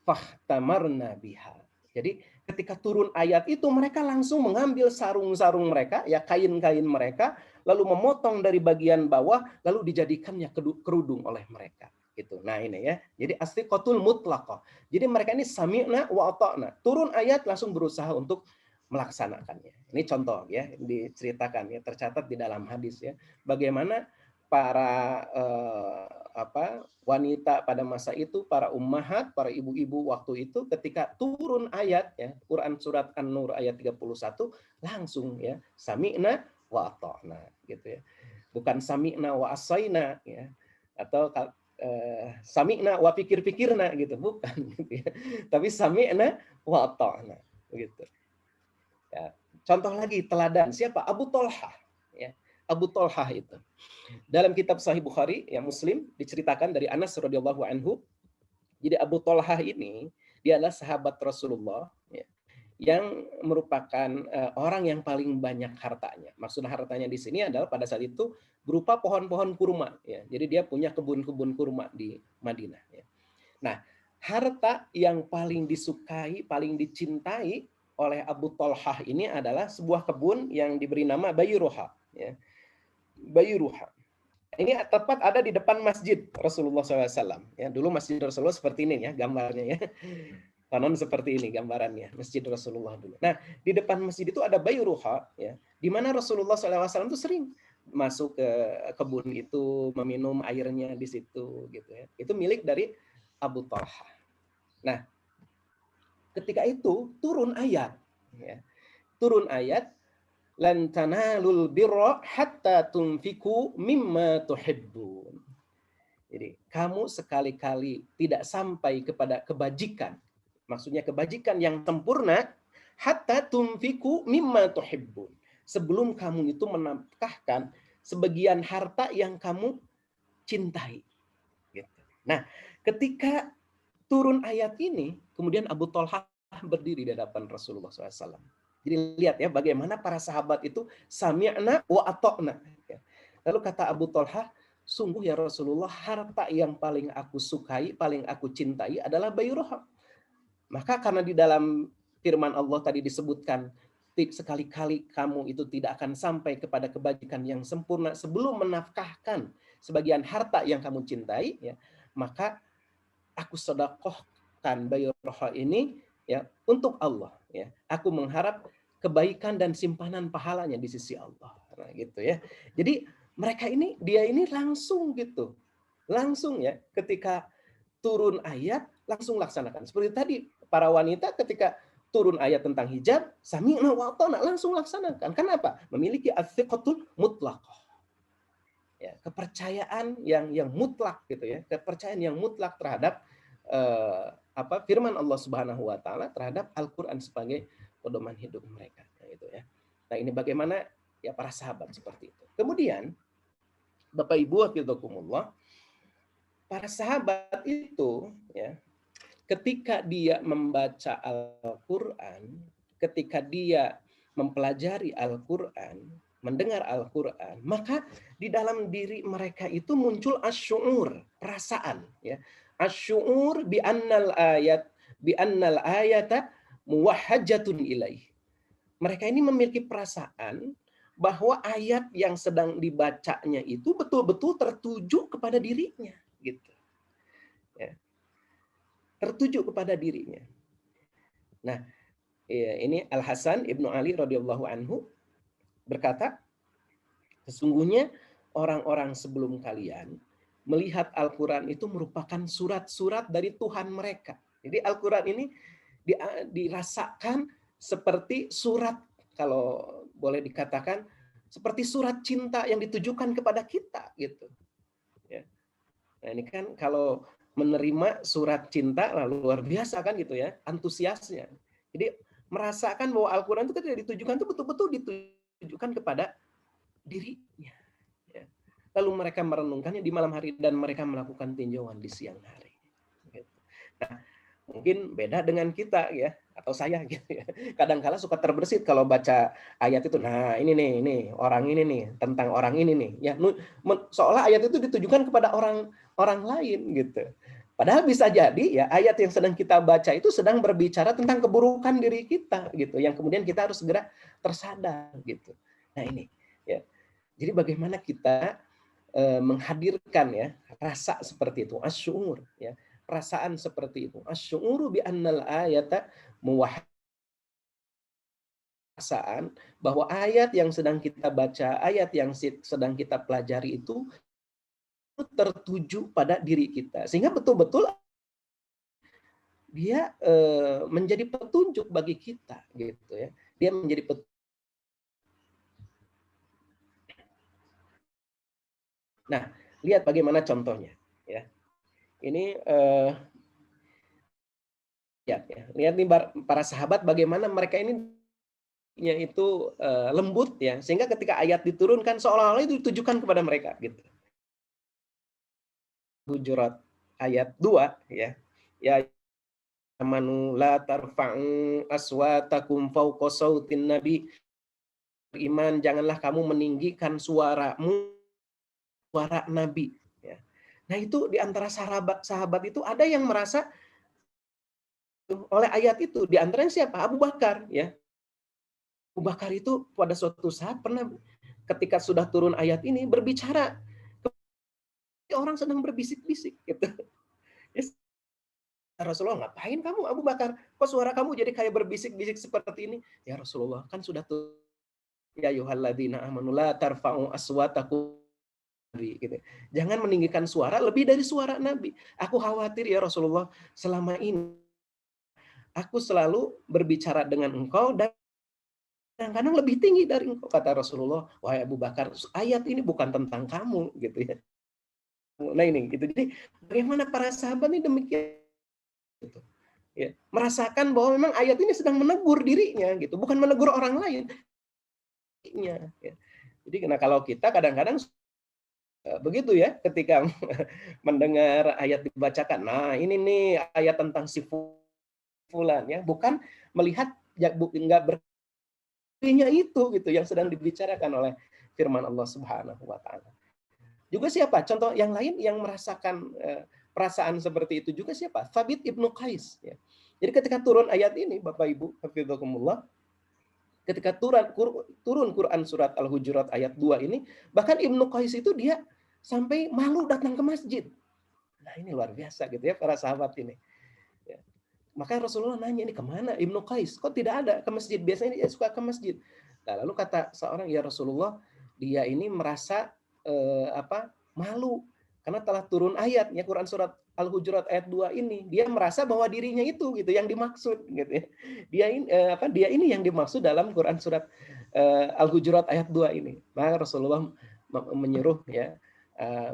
fahtamarna biha. Jadi ketika turun ayat itu mereka langsung mengambil sarung-sarung mereka, ya kain-kain mereka, lalu memotong dari bagian bawah, lalu dijadikannya kerudung oleh mereka. Gitu. Nah ini ya, jadi asliqatul mutlaqah. Jadi mereka ini sami'na wa ata'na. Turun ayat langsung berusaha untuk melaksanakannya. Ini contoh ya, diceritakan ya, tercatat di dalam hadis ya, bagaimana para wanita pada masa itu, para ummahat, para ibu-ibu waktu itu ketika turun ayat ya, Quran surat An-Nur ayat 31 langsung ya, sami'na wa ata'na gitu ya. Bukan sami'na wa asaina ya, atau sami'na wa pikir-pikirna gitu, bukan gitu ya. Tapi sami'na wa ata'na gitu. Ya, contoh lagi teladan siapa? Abu Thalhah ya. Abu Thalhah itu. Dalam kitab Sahih Bukhari yang Muslim diceritakan dari Anas radhiyallahu anhu. Jadi Abu Thalhah ini dia adalah sahabat Rasulullah ya, yang merupakan orang yang paling banyak hartanya. Maksud hartanya di sini adalah pada saat itu berupa pohon-pohon kurma ya. Jadi dia punya kebun-kebun kurma di Madinah ya. Nah, harta yang paling disukai, paling dicintai oleh Abu Thalhah ini adalah sebuah kebun yang diberi nama Bayruha ya. Bayruha. Ini tepat ada di depan masjid Rasulullah SAW. Ya, dulu masjid Rasulullah seperti ini ya gambarnya ya. Konon seperti ini gambarannya masjid Rasulullah dulu. Nah di depan masjid itu ada Bayruha ya, di mana Rasulullah SAW itu sering masuk ke kebun itu, meminum airnya di situ gitu ya. Itu milik dari Abu Thalhah. Nah ketika itu turun ayat ya, turun ayat lan tanalul birra hatta tunfiku mimma tuhibbun. Jadi kamu sekali-kali tidak sampai kepada kebajikan, maksudnya kebajikan yang sempurna, hatta tunfiku mimma tuhibbun, sebelum kamu itu menafkahkan sebagian harta yang kamu cintai. Gitu. Nah, ketika turun ayat ini, kemudian Abu Thalhah berdiri di hadapan Rasulullah SAW. Jadi lihat ya bagaimana para sahabat itu sami'na wa ata'na. Lalu kata Abu Thalhah, sungguh ya Rasulullah, harta yang paling aku sukai, paling aku cintai adalah Bayruha. Maka karena di dalam firman Allah tadi disebutkan, sekali-kali kamu itu tidak akan sampai kepada kebajikan yang sempurna sebelum menafkahkan sebagian harta yang kamu cintai, ya, maka aku sedekahkan Bayruha ini ya untuk Allah. Ya, aku mengharap kebaikan dan simpanan pahalanya di sisi Allah. Nah, gitu ya. Jadi mereka ini, dia ini langsung gitu. Langsung ya, ketika turun ayat, langsung laksanakan. Seperti tadi, para wanita ketika turun ayat tentang hijab, sami'na wa ata'na, langsung laksanakan. Kenapa? Memiliki as-siqatul mutlaqah. Ya, kepercayaan yang mutlak gitu ya. Kepercayaan yang mutlak terhadap firman Allah Subhanahu wa taala, terhadap Al-Qur'an sebagai pedoman hidup mereka, gitu ya. Nah, ini bagaimana ya para sahabat seperti itu. Kemudian Bapak Ibu hafizakumullah, para sahabat itu ya, ketika dia membaca Al-Qur'an, ketika dia mempelajari Al-Qur'an, mendengar Al-Qur'an, maka di dalam diri mereka itu muncul asy'ur, perasaan ya. Asy'ur bi annal ayata muwahhajatun ilaih. Mereka ini memiliki perasaan bahwa ayat yang sedang dibacanya itu betul-betul tertuju kepada dirinya, gitu. Ya. Tertuju kepada dirinya. Nah, ini Al Hasan ibnu Ali radhiyallahu anhu berkata, sesungguhnya orang-orang sebelum kalian melihat Al-Quran itu merupakan surat-surat dari Tuhan mereka. Jadi Al-Quran ini dirasakan seperti surat, kalau boleh dikatakan, seperti surat cinta yang ditujukan kepada kita gitu. Ya. Nah ini kan kalau menerima surat cinta luar biasa kan gitu ya, antusiasnya. Jadi merasakan bahwa Al-Quran itu ketika ditujukan itu betul-betul ditujukan kepada dirinya. Ya. Lalu mereka merenungkannya di malam hari dan mereka melakukan tinjauan di siang hari. Gitu. Nah, mungkin beda dengan kita ya, atau saya gitu ya. Kadang-kala suka terbersit kalau baca ayat itu. Nah, ini orang ini nih, tentang orang ini nih. Ya, seolah ayat itu ditujukan kepada orang lain gitu. Padahal bisa jadi ya ayat yang sedang kita baca itu sedang berbicara tentang keburukan diri kita gitu, yang kemudian kita harus segera tersadar gitu. Nah, ini ya. Jadi bagaimana kita menghadirkan ya rasa seperti itu, asy'ur ya. Perasaan seperti itu. Asy'uru bi annal ayata perasaan bahwa ayat yang sedang kita baca, ayat yang sedang kita pelajari itu tertuju pada diri kita. Sehingga betul-betul dia menjadi petunjuk bagi kita gitu ya. Dia menjadi petunjuk. Nah, lihat bagaimana contohnya ya. Ini ya, lihat nih para sahabat bagaimana mereka ini itu lembut ya, sehingga ketika ayat diturunkan seolah-olah itu ditujukan kepada mereka gitu. Hujurat ayat 2 ya. Ya amanu la tarfa'u aswatakum fawqa sautin nabi. Beriman, janganlah kamu meninggikan suara nabi ya. Nah, itu di antara sahabat itu ada yang merasa oleh ayat itu, di antaranya siapa? Abu Bakar ya. Abu Bakar itu pada suatu saat pernah ketika sudah turun ayat ini berbicara, orang sedang berbisik-bisik gitu. Ya Rasulullah, ngapain kamu Abu Bakar? Kok suara kamu jadi kayak berbisik-bisik seperti ini? Ya Rasulullah, kan sudah turun ya ayyuhalladzina amanu la tarfa'u aswatakum gitu. Jangan meninggikan suara lebih dari suara Nabi. Aku khawatir ya Rasulullah, selama ini aku selalu berbicara dengan engkau dan kadang-kadang lebih tinggi dari engkau, kata Rasulullah. Wahai Abu Bakar, ayat ini bukan tentang kamu gitu ya. Nah ini gitu. Jadi bagaimana para sahabat ini demikian gitu. Ya, merasakan bahwa memang ayat ini sedang menegur dirinya gitu, bukan menegur orang lain. Ya. Jadi kalau kita kadang-kadang begitu ya, ketika mendengar ayat dibacakan, nah ini nih ayat tentang si fulan ya, bukan melihat ya, nggak berartinya itu gitu yang sedang dibicarakan oleh firman Allah Subhanahu wa taala. Juga siapa? Contoh yang lain yang merasakan perasaan seperti itu juga siapa? Thabit ibnu Qais ya. Jadi ketika turun ayat ini, Bapak Ibu, hafizakumullah, ketika turun Quran surat Al-Hujurat ayat 2 ini, bahkan Ibnu Qais itu dia sampai malu datang ke masjid. Nah, ini luar biasa gitu ya para sahabat ini. Ya. Maka Rasulullah nanya, ini kemana Ibnu Qais? Kok tidak ada ke masjid? Biasanya dia suka ke masjid. Nah, lalu kata seorang, ya Rasulullah, dia ini merasa malu karena telah turun ayat ya Quran surat Al-Hujurat ayat 2 ini. Dia merasa bahwa dirinya itu gitu yang dimaksud gitu ya. Dia ini yang dimaksud dalam Quran surat Al-Hujurat ayat 2 ini. Maka Rasulullah menyuruh ya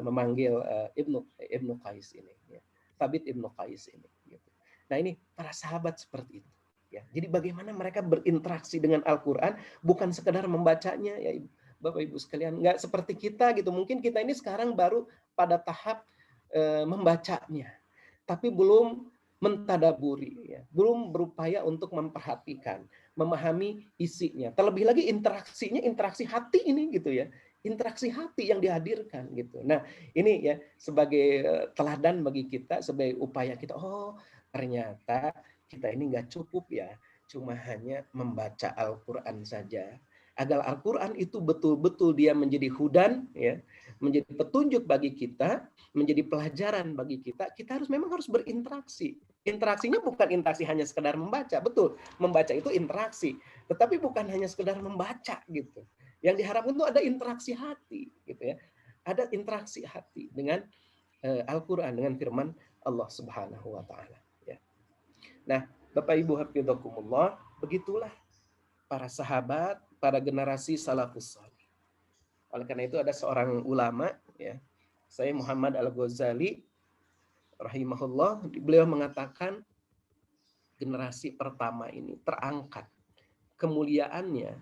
memanggil Ibnu Qais ini ya. Thabit Ibnu Qais ini gitu. Nah, ini para sahabat seperti itu ya. Jadi bagaimana mereka berinteraksi dengan Al-Qur'an, bukan sekedar membacanya ya Bapak Ibu sekalian, nggak seperti kita gitu. Mungkin kita ini sekarang baru pada tahap membacanya, tapi belum mentadaburi, ya. Belum berupaya untuk memperhatikan, memahami isinya. Terlebih lagi interaksinya, interaksi hati ini gitu ya, interaksi hati yang dihadirkan gitu. Nah ini ya sebagai teladan bagi kita, sebagai upaya kita. Oh ternyata kita ini nggak cukup ya, cuma hanya membaca Al-Quran saja. Agar Al-Quran itu betul-betul dia menjadi hudan, ya, menjadi petunjuk bagi kita, menjadi pelajaran bagi kita, kita memang harus berinteraksi. Interaksinya bukan interaksi hanya sekedar membaca, betul, membaca itu interaksi, tetapi bukan hanya sekedar membaca gitu. Yang diharapkan itu ada interaksi hati, gitu ya, ada interaksi hati dengan Al-Quran, dengan firman Allah Subhanahu wa Ta'ala. Ya. Nah, Bapak Ibu hafidhakumullah, begitulah para sahabat, para generasi salafus salih. Oleh karena itu ada seorang ulama, ya, saya Muhammad Al-Ghazali rahimahullah, beliau mengatakan generasi pertama ini terangkat kemuliaannya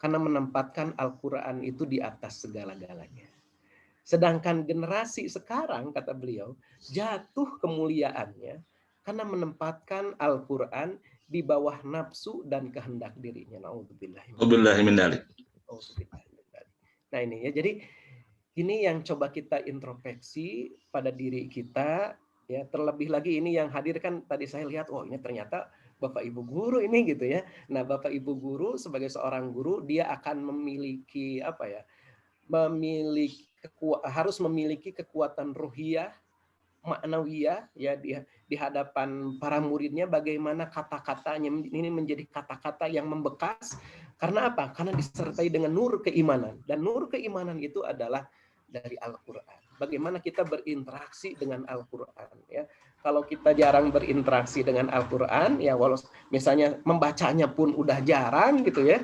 karena menempatkan Al-Quran itu di atas segala-galanya. Sedangkan generasi sekarang, kata beliau, jatuh kemuliaannya karena menempatkan Al-Quran di bawah nafsu dan kehendak dirinya. Nah ini ya, jadi ini yang coba kita introspeksi pada diri kita, ya. Terlebih lagi ini yang hadir kan tadi saya lihat, oh ini ternyata Bapak Ibu guru ini gitu ya. Nah, Bapak Ibu guru sebagai seorang guru, dia akan memiliki apa ya? Harus memiliki kekuatan ruhiyah, maknawiyah, ya, di hadapan para muridnya, bagaimana kata-katanya ini menjadi kata-kata yang membekas. Karena apa? Karena disertai dengan nur keimanan, dan nur keimanan itu adalah dari Al-Quran. Bagaimana kita berinteraksi dengan Al-Quran, ya. Kalau kita jarang berinteraksi dengan Al-Quran, ya, walau misalnya membacanya pun udah jarang gitu ya,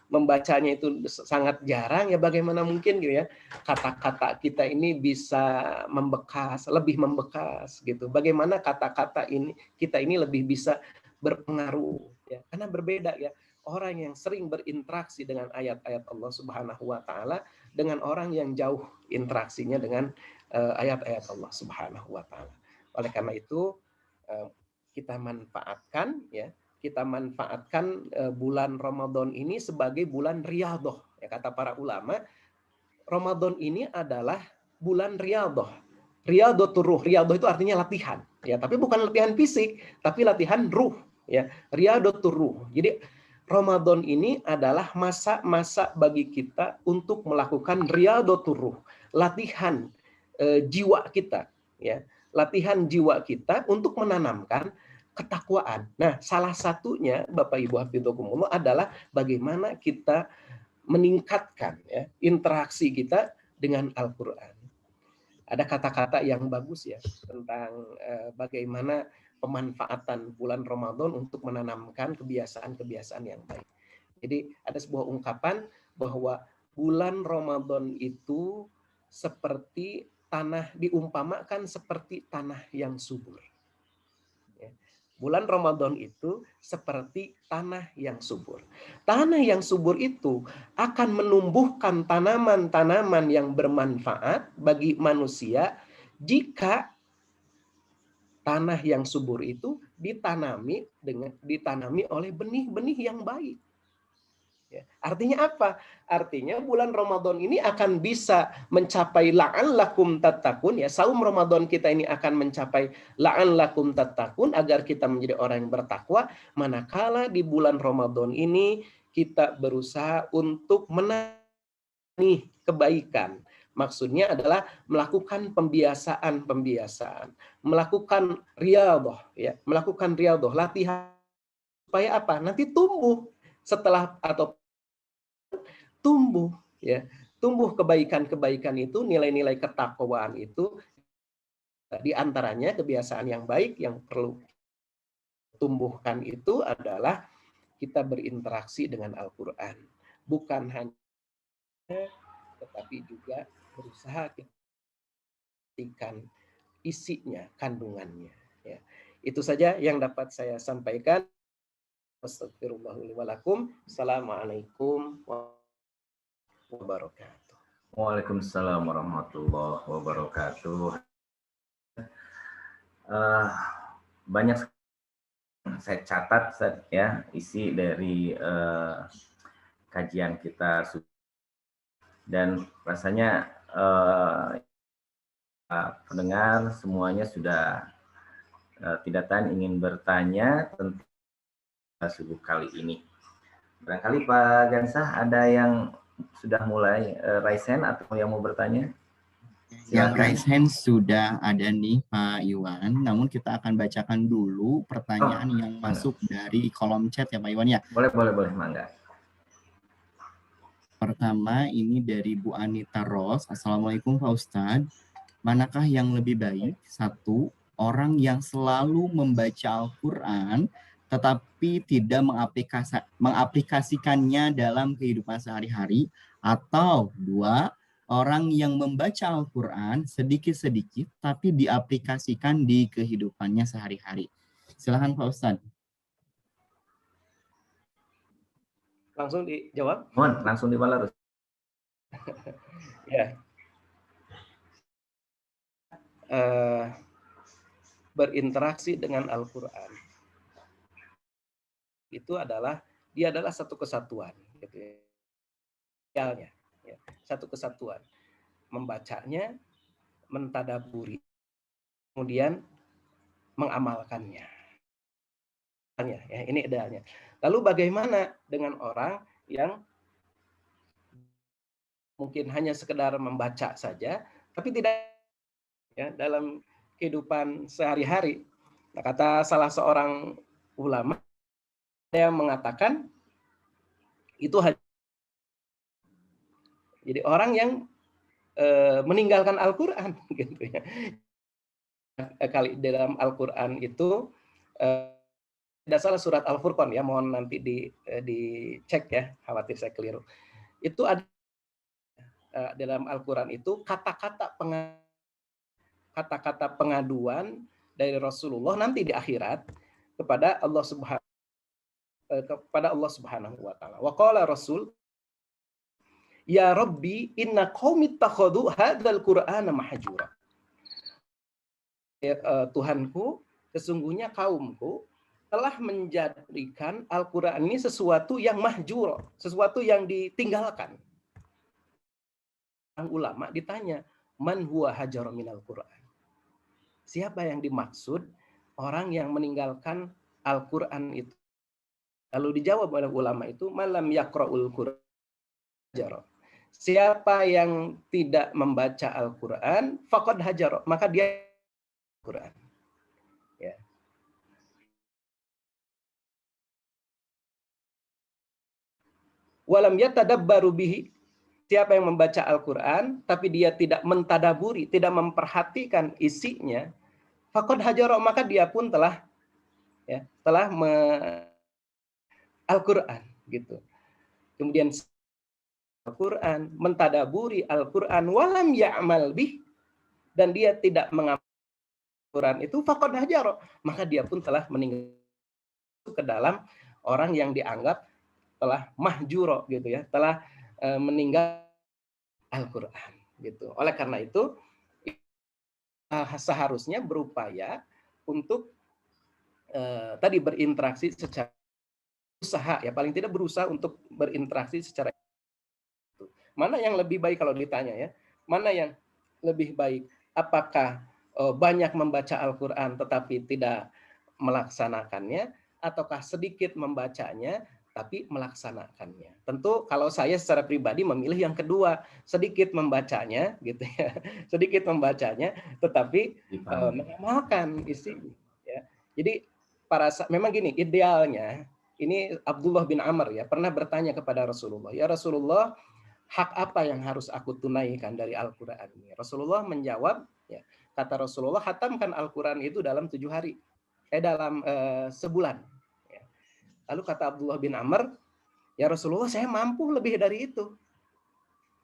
membacanya itu sangat jarang, ya bagaimana mungkin gitu ya kata-kata kita ini bisa membekas, lebih membekas gitu. Bagaimana kata-kata ini kita ini lebih bisa berpengaruh, ya. Karena berbeda ya orang yang sering berinteraksi dengan ayat-ayat Allah Subhanahu wa Ta'ala dengan orang yang jauh interaksinya dengan ayat-ayat Allah Subhanahu wa Ta'ala. Oleh karena itu kita manfaatkan, ya, kita manfaatkan bulan Ramadan ini sebagai bulan riyadhah. Ya, kata para ulama, Ramadan ini adalah bulan riyadhah. Riyadhatul ruh. Riyadhah itu artinya latihan, ya, tapi bukan latihan fisik, tapi latihan ruh, ya. Riyadhatul ruh. Jadi Ramadan ini adalah masa-masa bagi kita untuk melakukan riyadhatul ruh, latihan jiwa kita, ya. Latihan jiwa kita untuk menanamkan ketakwaan. Nah, salah satunya Bapak Ibu hafidhakumullah adalah bagaimana kita meningkatkan, ya, interaksi kita dengan Al-Quran. Ada kata-kata yang bagus ya tentang bagaimana pemanfaatan bulan Ramadan untuk menanamkan kebiasaan-kebiasaan yang baik. Jadi ada sebuah ungkapan bahwa bulan Ramadan itu seperti tanah, diumpamakan seperti tanah yang subur. Bulan Ramadan itu seperti tanah yang subur. Tanah yang subur itu akan menumbuhkan tanaman-tanaman yang bermanfaat bagi manusia jika tanah yang subur itu ditanami oleh benih-benih yang baik. Ya. Artinya apa? Artinya bulan Ramadan ini akan bisa mencapai la'allakum tattaqun, ya. Saum Ramadan kita ini akan mencapai la'allakum tattaqun, agar kita menjadi orang yang bertakwa, manakala di bulan Ramadan ini kita berusaha untuk menanami kebaikan. Maksudnya adalah melakukan pembiasaan, melakukan riyadhah, ya, melakukan riyadhah, latihan supaya apa? Nanti tumbuh setelah atau tumbuh, ya, tumbuh kebaikan-kebaikan itu, nilai-nilai ketakwaan itu. Di antaranya kebiasaan yang baik yang perlu tumbuhkan itu adalah kita berinteraksi dengan Al-Quran, bukan hanya tetapi juga berusaha kita isinya, kandungannya, ya. Itu saja yang dapat saya sampaikan. Astagfirullahaladzim. Assalamualaikum warahmatullahi wabarakatuh. Waalaikumsalam warahmatullahi wabarakatuh. Banyak saya catat, ya, isi dari kajian kita, dan rasanya pendengar semuanya sudah tidak tahan ingin bertanya tentang subuh kali ini. Barangkali Pak Gansah ada yang sudah mulai raise hand atau yang mau bertanya? Yang raise hand sudah ada nih Pak Iwan, namun kita akan bacakan dulu pertanyaan yang masuk dari kolom chat ya Pak Iwan ya. Boleh, mangga. Pertama ini dari Bu Anita Ros. Assalamualaikum Pak Ustadz. manakah yang lebih baik? Satu, orang yang selalu membaca Al-Quran tetapi tidak mengaplikasikannya dalam kehidupan sehari-hari, atau dua, orang yang membaca Al-Quran sedikit-sedikit tapi diaplikasikan di kehidupannya sehari-hari. Silakan Pak Ustadz. Langsung dijawab? Mohon langsung dibalas. Ya. Berinteraksi dengan Al-Quran itu dia adalah satu kesatuan, gitu ya. Satu kesatuan. Membacanya, mentadaburi, kemudian mengamalkannya. Ya, ini idealnya. Lalu bagaimana dengan orang yang mungkin hanya sekedar membaca saja, tapi tidak ya dalam kehidupan sehari-hari? Nah, kata salah seorang ulama yang mengatakan itu jadi orang yang meninggalkan Al-Quran, gitu ya. Kali dalam Al-Quran itu tidak salah surat Al-Furqan ya, mohon nanti dicek ya, khawatir saya keliru. Itu ada dalam Al-Quran itu kata-kata pengaduan dari Rasulullah nanti di akhirat kepada Allah Subhanahu wa taala. Wa qala Rasul, ya Rabbi inna qaumi takhadhu hadzal Qur'ana mahjura. Tuhanku, sesungguhnya kaumku telah menjadikan Al-Quran ini sesuatu yang mahjur, sesuatu yang ditinggalkan. Orang ulama ditanya, man huwa hajar minal Quran? Siapa yang dimaksud orang yang meninggalkan Al-Quran itu? Lalu dijawab oleh ulama itu, malam yaqra'ul Quran hajar. Siapa yang tidak membaca Al-Quran, faqad hajar, maka dia Quran. Ya. Walam yatadabbaru bihi, siapa yang membaca Al-Quran tapi dia tidak mentadaburi, tidak memperhatikan isinya, faqad hajara, maka dia pun telah Al-Quran gitu. Kemudian Al-Quran, mentadaburi Al-Quran, walam ya'mal bih, dan dia tidak mengamalkan Al-Quran itu, faqad hajara, maka dia pun telah meninggal ke dalam orang yang dianggap telah mahjuro gitu ya, telah meninggal Al-Quran gitu. Oleh karena itu seharusnya berupaya untuk tadi berinteraksi secara usaha ya, paling tidak berusaha untuk berinteraksi secara itu. Mana yang lebih baik kalau ditanya ya? Mana yang lebih baik? Apakah banyak membaca Al-Quran tetapi tidak melaksanakannya, ataukah sedikit membacanya tapi melaksanakannya? Tentu kalau saya secara pribadi memilih yang kedua, sedikit membacanya gitu ya, sedikit membacanya tetapi mengamalkan isinya. Ya. Jadi memang gini, idealnya ini Abdullah bin Amr ya pernah bertanya kepada Rasulullah, ya Rasulullah, hak apa yang harus aku tunaikan dari Al-Quran ini? Rasulullah menjawab, ya, kata Rasulullah, hatamkan Al-Quran itu dalam 7 hari, dalam sebulan. Ya. Lalu kata Abdullah bin Amr, ya Rasulullah, saya mampu lebih dari itu.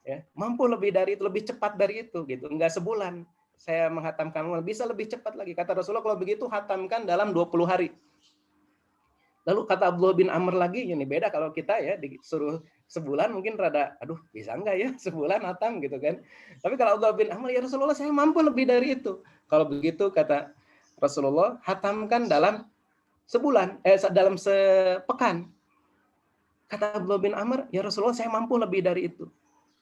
Ya, mampu lebih dari itu, lebih cepat dari itu, gitu. Enggak sebulan saya menghatamkan, bisa lebih cepat lagi. Kata Rasulullah, kalau begitu hatamkan dalam 20 hari. Lalu kata Abdullah bin Amr lagi, ini beda kalau kita ya disuruh sebulan mungkin rada, aduh bisa enggak ya sebulan hatam gitu kan. Tapi kalau Abdullah bin Amr, ya Rasulullah saya mampu lebih dari itu. Kalau begitu kata Rasulullah, hatamkan dalam sebulan, dalam sepekan. Kata Abdullah bin Amr, ya Rasulullah saya mampu lebih dari itu.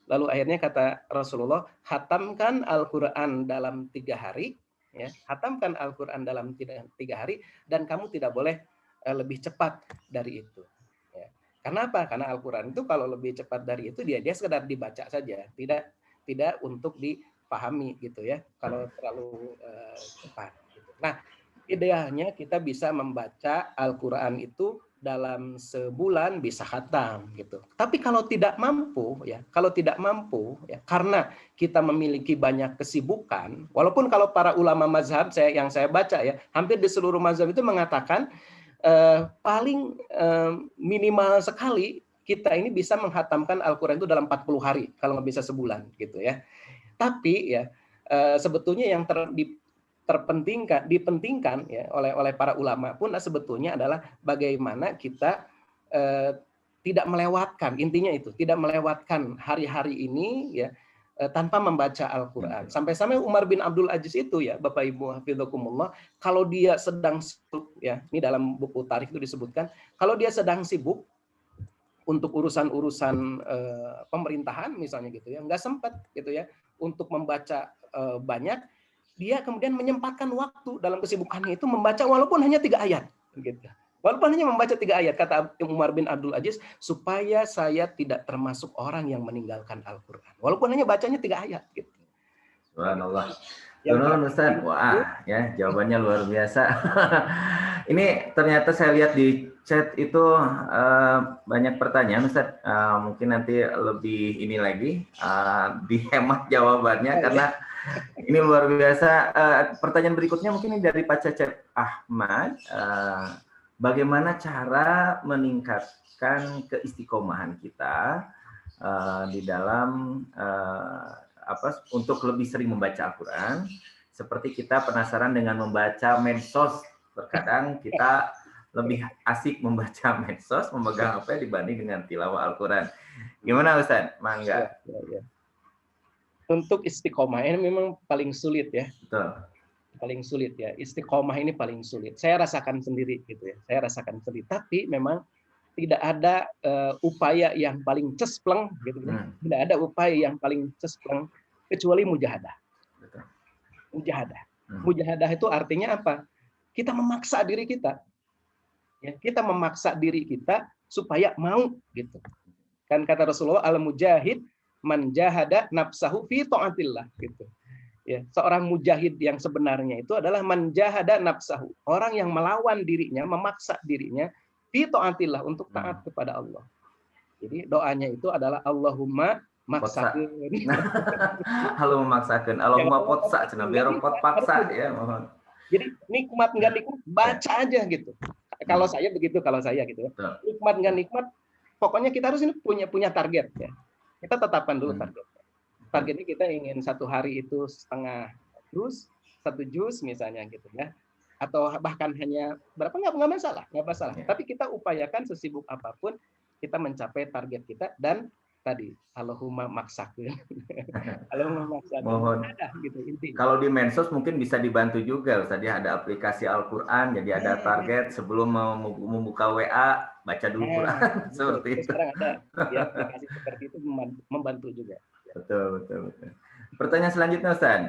Lalu akhirnya kata Rasulullah, hatamkan Al-Quran dalam 3 hari, ya, hatamkan Al-Quran dalam 3 hari, dan kamu tidak boleh lebih cepat dari itu. Ya. Karena apa? Karena Al-Quran itu kalau lebih cepat dari itu dia sekedar dibaca saja, tidak untuk dipahami gitu ya. Kalau terlalu cepat. Gitu. Nah, idealnya kita bisa membaca Al-Quran itu dalam sebulan bisa khatam gitu. Tapi kalau tidak mampu ya, karena kita memiliki banyak kesibukan, walaupun kalau para ulama mazhab yang saya baca ya, hampir di seluruh mazhab itu mengatakan paling minimal sekali kita ini bisa menghatamkan Al-Qur'an itu dalam 40 hari, kalau nggak bisa sebulan gitu ya. Tapi ya sebetulnya yang dipentingkan ya oleh para ulama pun sebetulnya adalah bagaimana kita tidak melewatkan, intinya itu tidak melewatkan hari-hari ini ya tanpa membaca Al-Qur'an. Sampai-sampai Umar bin Abdul Aziz itu ya, Bapak Ibu hafizakumullah, kalau dia sedang sibuk ya, ini dalam buku tarikh itu disebutkan, kalau dia sedang sibuk untuk urusan-urusan pemerintahan misalnya gitu ya, nggak sempat gitu ya untuk membaca banyak, dia kemudian menyempatkan waktu dalam kesibukannya itu membaca walaupun hanya 3 ayat gitu. Walaupun hanya membaca 3 ayat, kata Umar bin Abdul Aziz, supaya saya tidak termasuk orang yang meninggalkan Al-Qur'an. Walaupun hanya bacanya 3 ayat gitu. Subhanallah. Ustaz, wah ya jawabannya luar biasa. Ini ternyata saya lihat di chat itu banyak pertanyaan, Ustaz. Mungkin nanti lebih ini lagi dihemat jawabannya karena ini luar biasa. Pertanyaan berikutnya mungkin ini dari Pak Cecep Ahmad. Bagaimana cara meningkatkan keistiqomahan kita di dalam untuk lebih sering membaca Al-Quran? Seperti kita penasaran dengan membaca medsos. Terkadang kita lebih asik membaca medsos, memegang apa dibanding dengan tilawah Al-Quran. Gimana Ustaz? Mangga. Ya. Untuk istiqomah ini memang paling sulit ya. Betul. Paling sulit ya. Istiqomah ini paling sulit. Saya rasakan sendiri gitu ya. Saya rasakan sendiri. Tapi memang tidak ada upaya yang paling cespleng gitu ya. Tidak ada upaya yang paling cespleng kecuali mujahadah. Betul. Mujahadah. Mujahadah itu artinya apa? Kita memaksa diri kita. Ya, kita memaksa diri kita supaya mau gitu. Kan kata Rasulullah, al-mujahid man jahada nafsahu fi ta'atillah gitu. Ya, seorang mujahid yang sebenarnya itu adalah man jahada nafsahu, orang yang melawan dirinya, memaksa dirinya fi ta'atillah, untuk taat kepada Allah. Jadi doanya itu adalah Allahumma maksakeun. Allahumma maksakeun. Allahumma potsa cenah biar pot paksa ya mohon. Jadi nikmat enggak nikmat baca aja gitu. Kalau saya begitu, kalau saya gitu ya. Nikmat enggak nikmat, pokoknya kita harus ini punya target ya. Kita tetapkan dulu target. Targetnya kita ingin 1 hari itu setengah juz, 1 juz misalnya gitu ya. Atau bahkan hanya berapa, nggak masalah. Tapi kita upayakan sesibuk apapun kita mencapai target kita, dan tadi Allahumma maksakeun. Allahumma maksakeun. Mohon. Gitu intinya. Kalau di medsos mungkin bisa dibantu juga Ustaz, ada aplikasi Al-Qur'an, jadi ada target sebelum membuka WA baca dulu Quran seperti itu. Sekarang ada ya, aplikasi seperti itu membantu juga. Betul. Pertanyaan selanjutnya Ustaz.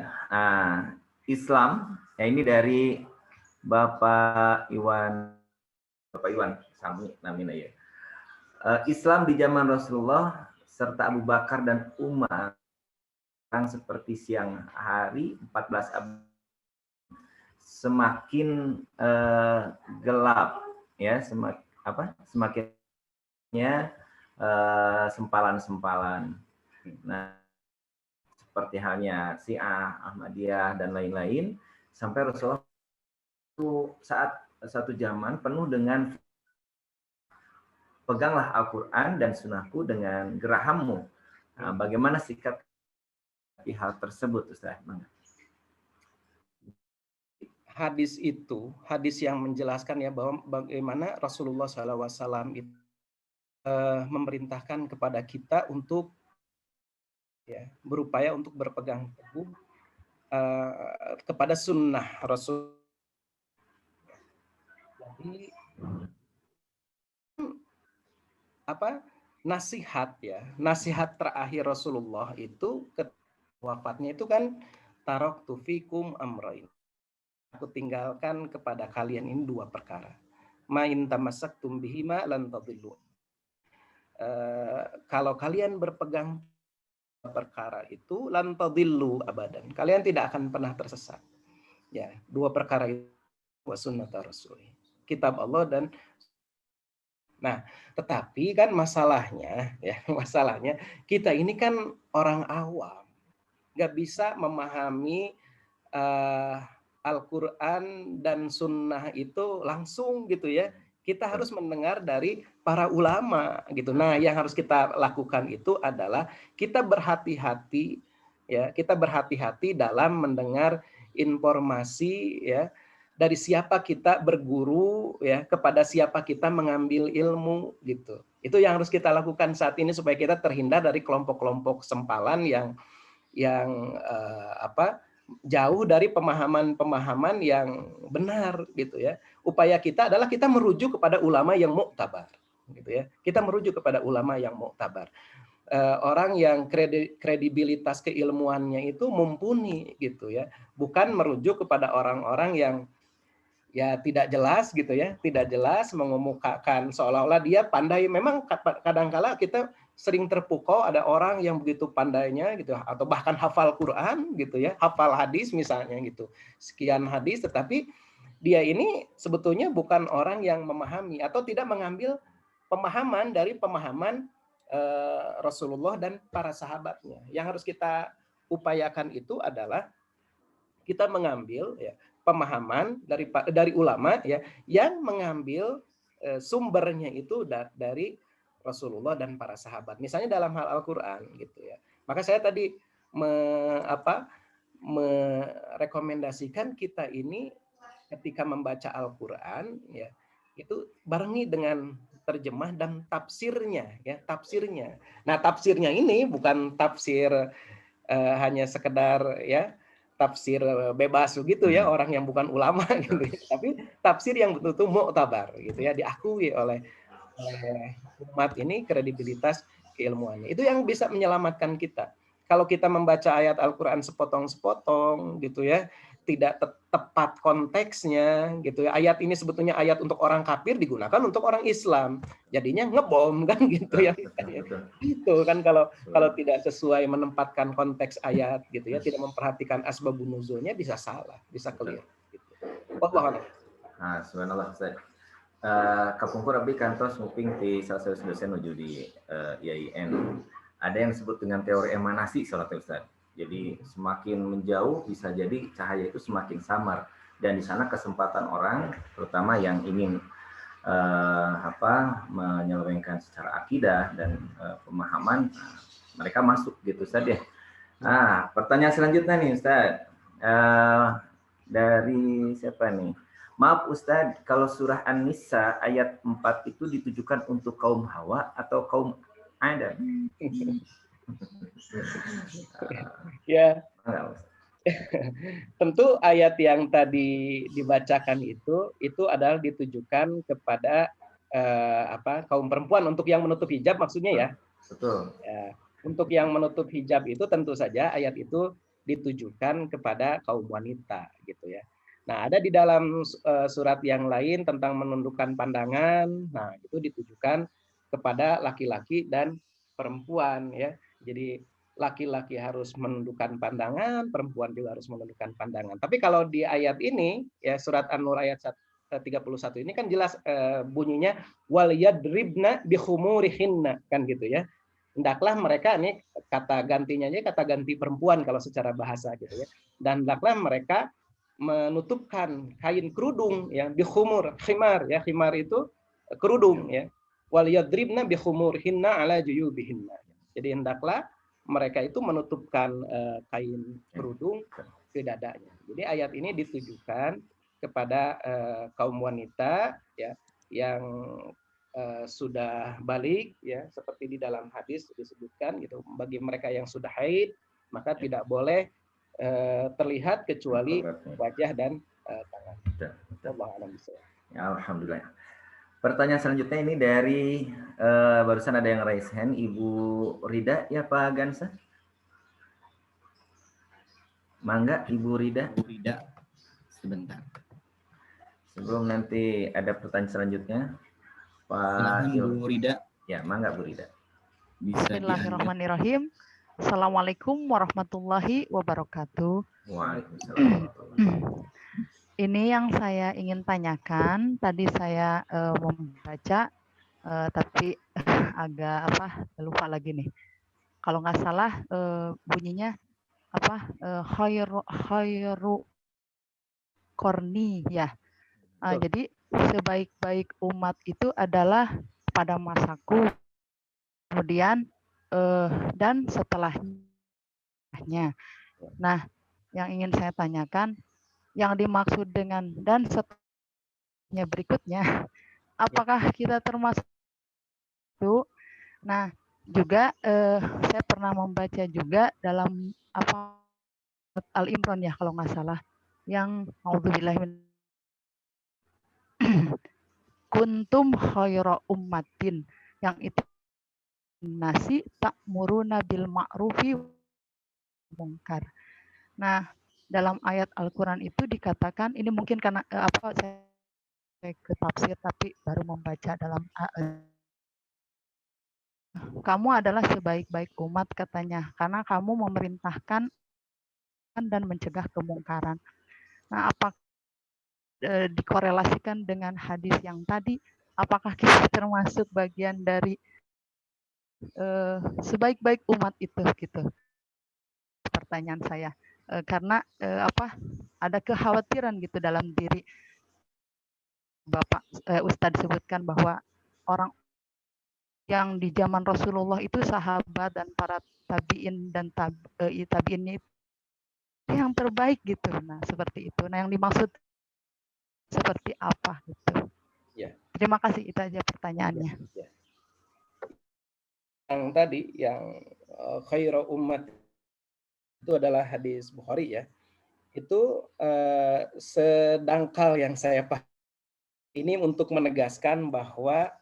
Islam, ya ini dari Bapak Iwan Sami namanya ya. Islam di zaman Rasulullah serta Abu Bakar dan Umar seperti siang hari 14 April semakin gelap ya, semakinnya sempalan-sempalan. Nah, seperti halnya Syiah, Ahmadiyah dan lain-lain, sampai Rasulullah itu saat satu zaman penuh dengan peganglah Al-Quran dan Sunnahku dengan gerahammu. Nah, bagaimana sikap hal tersebut, Ustaz? Hadis itu, hadis yang menjelaskan ya bahwa bagaimana Rasulullah SAW itu memerintahkan kepada kita untuk ya, berupaya untuk berpegang teguh kepada sunnah Rasul. Jadi nasihat terakhir Rasulullah itu wafatnya itu kan taraktu fikum amrain, aku tinggalkan kepada kalian ini 2 perkara, ma in tamassaktum bihima lan tadillu, kalau kalian berpegang perkara itu lan tadillu abadan, kalian tidak akan pernah tersesat ya. 2 perkara itu wa sunnata rasul, kitab Allah dan Nah, tetapi kan masalahnya ya, masalahnya kita ini kan orang awam, nggak bisa memahami Al-Quran dan Sunnah itu langsung gitu ya. Kita harus mendengar dari para ulama gitu. Nah, yang harus kita lakukan itu adalah kita berhati-hati ya, kita berhati-hati dalam mendengar informasi ya, dari siapa kita berguru ya, kepada siapa kita mengambil ilmu gitu. Itu yang harus kita lakukan saat ini supaya kita terhindar dari kelompok-kelompok sempalan yang jauh dari pemahaman-pemahaman yang benar gitu ya. Upaya kita adalah kita merujuk kepada ulama yang muktabar gitu ya. Kita merujuk kepada ulama yang muktabar. Orang yang kredibilitas keilmuannya itu mumpuni gitu ya. Bukan merujuk kepada orang-orang yang ya tidak jelas gitu ya, tidak jelas mengemukakan seolah-olah dia pandai. Memang kadang-kala kita sering terpukau ada orang yang begitu pandainya gitu, atau bahkan hafal Quran gitu ya, hafal hadis misalnya gitu, sekian hadis, tetapi dia ini sebetulnya bukan orang yang memahami atau tidak mengambil pemahaman dari pemahaman Rasulullah dan para sahabatnya. Yang harus kita upayakan itu adalah kita mengambil ya pemahaman dari ulama ya, yang mengambil sumbernya itu dari Rasulullah dan para sahabat. Misalnya dalam hal Al-Quran gitu ya. Maka saya tadi merekomendasikan kita ini ketika membaca Al-Quran ya, itu barengi dengan terjemah dan tafsirnya ya, tafsirnya. Nah, tafsirnya ini bukan tafsir hanya sekedar ya tafsir bebas gitu ya, orang yang bukan ulama gitu ya. Tapi tafsir yang betul-betul muktabar gitu ya, diakui oleh umat ini kredibilitas keilmuannya. Itu yang bisa menyelamatkan kita. Kalau kita membaca ayat Al-Quran sepotong-sepotong gitu ya, tidak tepat konteksnya gitu ya. Ayat ini sebetulnya ayat untuk orang kafir digunakan untuk orang Islam. Jadinya ngebom kan gitu ya. Itu kan kalau tidak sesuai menempatkan konteks ayat gitu ya, tidak memperhatikan asbabun nuzulnya bisa salah, bisa keliru gitu. Wallahu a'lam. Nah, subhanallah Ustaz. Kapungkur abdi kantos nguping di salah satu dosen menuju di IAIN. Ada yang disebut dengan teori emanasi salat Ustaz. Jadi semakin menjauh bisa jadi cahaya itu semakin samar, dan di sana kesempatan orang terutama yang ingin menyelewengkan secara akidah dan pemahaman, mereka masuk gitu Ustaz ya. Nah, pertanyaan selanjutnya nih Ustaz. Dari siapa nih? Maaf Ustadz, kalau surah An-Nisa ayat 4 itu ditujukan untuk kaum Hawa atau kaum Adam? Ya, tentu ayat yang tadi dibacakan itu adalah ditujukan kepada kaum perempuan, untuk yang menutup hijab maksudnya ya. Betul. Ya, untuk yang menutup hijab itu tentu saja ayat itu ditujukan kepada kaum wanita gitu ya. Nah, ada di dalam surat yang lain tentang menundukkan pandangan. Nah, itu ditujukan kepada laki-laki dan perempuan ya. Jadi laki-laki harus menundukkan pandangan, perempuan juga harus menundukkan pandangan. Tapi kalau di ayat ini ya, surat An-Nur ayat 31 ini kan jelas bunyinya wal yadribna bi khumurihinna kan gitu ya. Hendaklah mereka, ini kata gantinya aja kata ganti perempuan kalau secara bahasa gitu ya. Dan hendaklah mereka menutupkan kain kerudung ya, bihumur, khimar ya, khimar itu kerudung ya. Wal yadribna bihumurhinna ala juyubihinna. Jadi hendaklah mereka itu menutupkan kain kerudung ke dadanya. Jadi ayat ini ditujukan kepada kaum wanita ya yang sudah balik ya, seperti di dalam hadis disebutkan gitu, bagi mereka yang sudah haid maka tidak boleh terlihat kecuali wajah dan tangan. Ya, alhamdulillah. Pertanyaan selanjutnya ini dari barusan ada yang raise hand, Ibu Rida ya Pak Gansa. Mangga Ibu Rida. Ibu Rida, sebentar. Sebelum nanti ada pertanyaan selanjutnya, Pak Ibu Rida. Ya, mangga Bu Rida. Bismillahirrahmanirrahim. Assalamualaikum warahmatullahi wabarakatuh. Waalaikumsalam. Ini yang saya ingin tanyakan. Tadi saya membaca tapi agak lupa lagi nih. Kalau nggak salah bunyinya khairu korni ya. Jadi sebaik-baik umat itu adalah pada masaku, kemudian dan setelahnya. Nah, yang ingin saya tanyakan, yang dimaksud dengan dan setelahnya berikutnya, apakah kita termasuk itu? Nah, juga saya pernah membaca juga dalam Al-Imran ya kalau nggak salah, yang auzubillahi kuntum khaira ummatin, yang itu nasi ta'muruna bil ma'rufi mungkar. Nah, dalam ayat Al-Qur'an itu dikatakan, ini mungkin karena saya ke tafsir tapi baru membaca dalam kamu adalah sebaik-baik umat katanya, karena kamu memerintahkan dan mencegah kemungkaran. Nah, apakah dikorelasikan dengan hadis yang tadi, apakah kita termasuk bagian dari sebaik-baik umat itu gitu? Pertanyaan saya, karena ada kekhawatiran gitu dalam diri Bapak Ustadz sebutkan bahwa orang yang di zaman Rasulullah itu sahabat dan para tabiin dan tabiinnya itu yang terbaik gitu. Nah, seperti itu. Nah, yang dimaksud seperti apa gitu. Ya. Terima kasih, itu aja pertanyaannya. Ya. Yang tadi yang khairu ummat itu adalah hadis Bukhari ya. Itu sedangkal yang saya pahami ini untuk menegaskan bahwa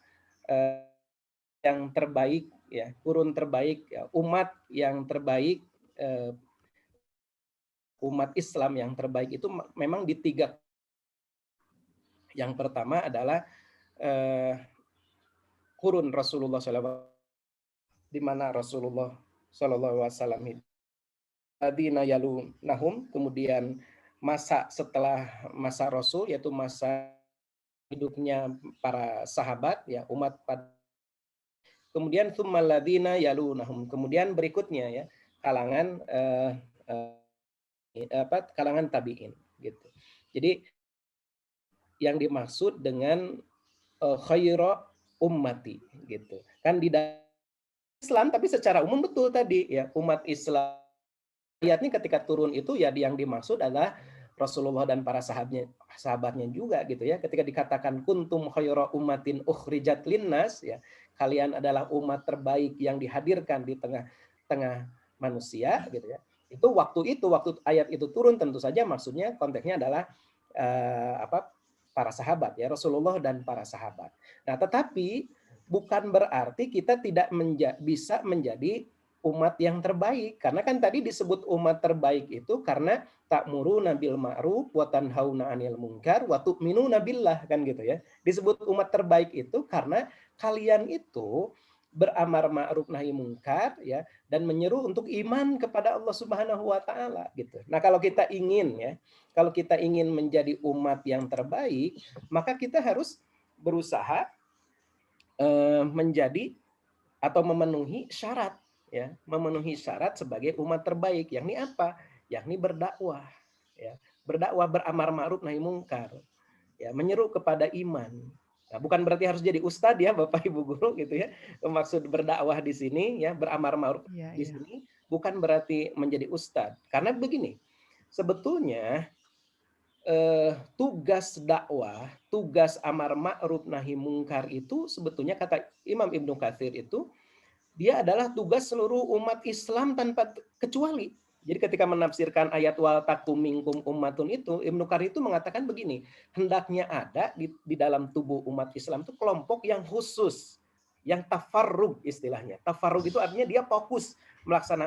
yang terbaik ya, kurun terbaik ya, umat yang terbaik, umat Islam yang terbaik itu memang di tiga. Yang pertama adalah kurun Rasulullah SAW, di mana Rasulullah SAW Adina yalu nahum, kemudian masa setelah masa Rasul, yaitu masa hidupnya para sahabat ya, umat pada, kemudian tsummal ladzina yalunahum, kemudian berikutnya ya kalangan kalangan tabi'in gitu. Jadi yang dimaksud dengan khairu ummati gitu. Kan di Islam tapi secara umum betul tadi ya, umat Islam ayatnya ketika turun itu ya yang dimaksud adalah Rasulullah dan para sahabatnya juga gitu ya. Ketika dikatakan kuntum khairu ummatin ukhrijat linnas ya, kalian adalah umat terbaik yang dihadirkan di tengah-tengah manusia gitu ya. Itu waktu ayat itu turun tentu saja maksudnya konteksnya adalah para sahabat ya, Rasulullah dan para sahabat. Nah, tetapi bukan berarti kita tidak bisa menjadi umat yang terbaik, karena kan tadi disebut umat terbaik itu karena ta'muruna bil ma'ruf wa tanhauna 'anil munkar wa tu'minuna billah, kan gitu ya. Disebut umat terbaik itu karena kalian itu beramar ma'ruf nahi munkar ya, dan menyeru untuk iman kepada Allah Subhanahu wa taala gitu. Nah, kalau kita ingin menjadi umat yang terbaik, maka kita harus berusaha menjadi atau memenuhi syarat ya, memenuhi syarat sebagai umat terbaik, yakni apa? Yakni berdakwah ya, berdakwah, beramar ma'ruf nahi munkar ya, menyeru kepada iman. Nah, bukan berarti harus jadi ustadz ya Bapak Ibu guru gitu ya. Maksud berdakwah di sini ya, beramar ma'ruf di sini bukan berarti menjadi ustadz. Karena begini, sebetulnya tugas dakwah, tugas amar ma'ruf nahi munkar itu sebetulnya kata Imam Ibnu Katsir itu dia adalah tugas seluruh umat Islam tanpa kecuali. Jadi ketika menafsirkan ayat wal takum minkum ummatun itu, Ibnu Katsir itu mengatakan begini, hendaknya ada di dalam tubuh umat Islam itu kelompok yang khusus, yang tafarrug istilahnya. Tafarrug itu artinya dia fokus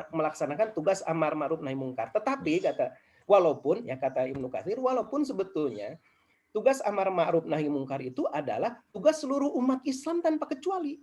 melaksanakan tugas amar ma'ruf nahi munkar. Tetapi walaupun ya kata Ibnu Katsir, walaupun sebetulnya tugas amar ma'ruf nahi munkar itu adalah tugas seluruh umat Islam tanpa kecuali.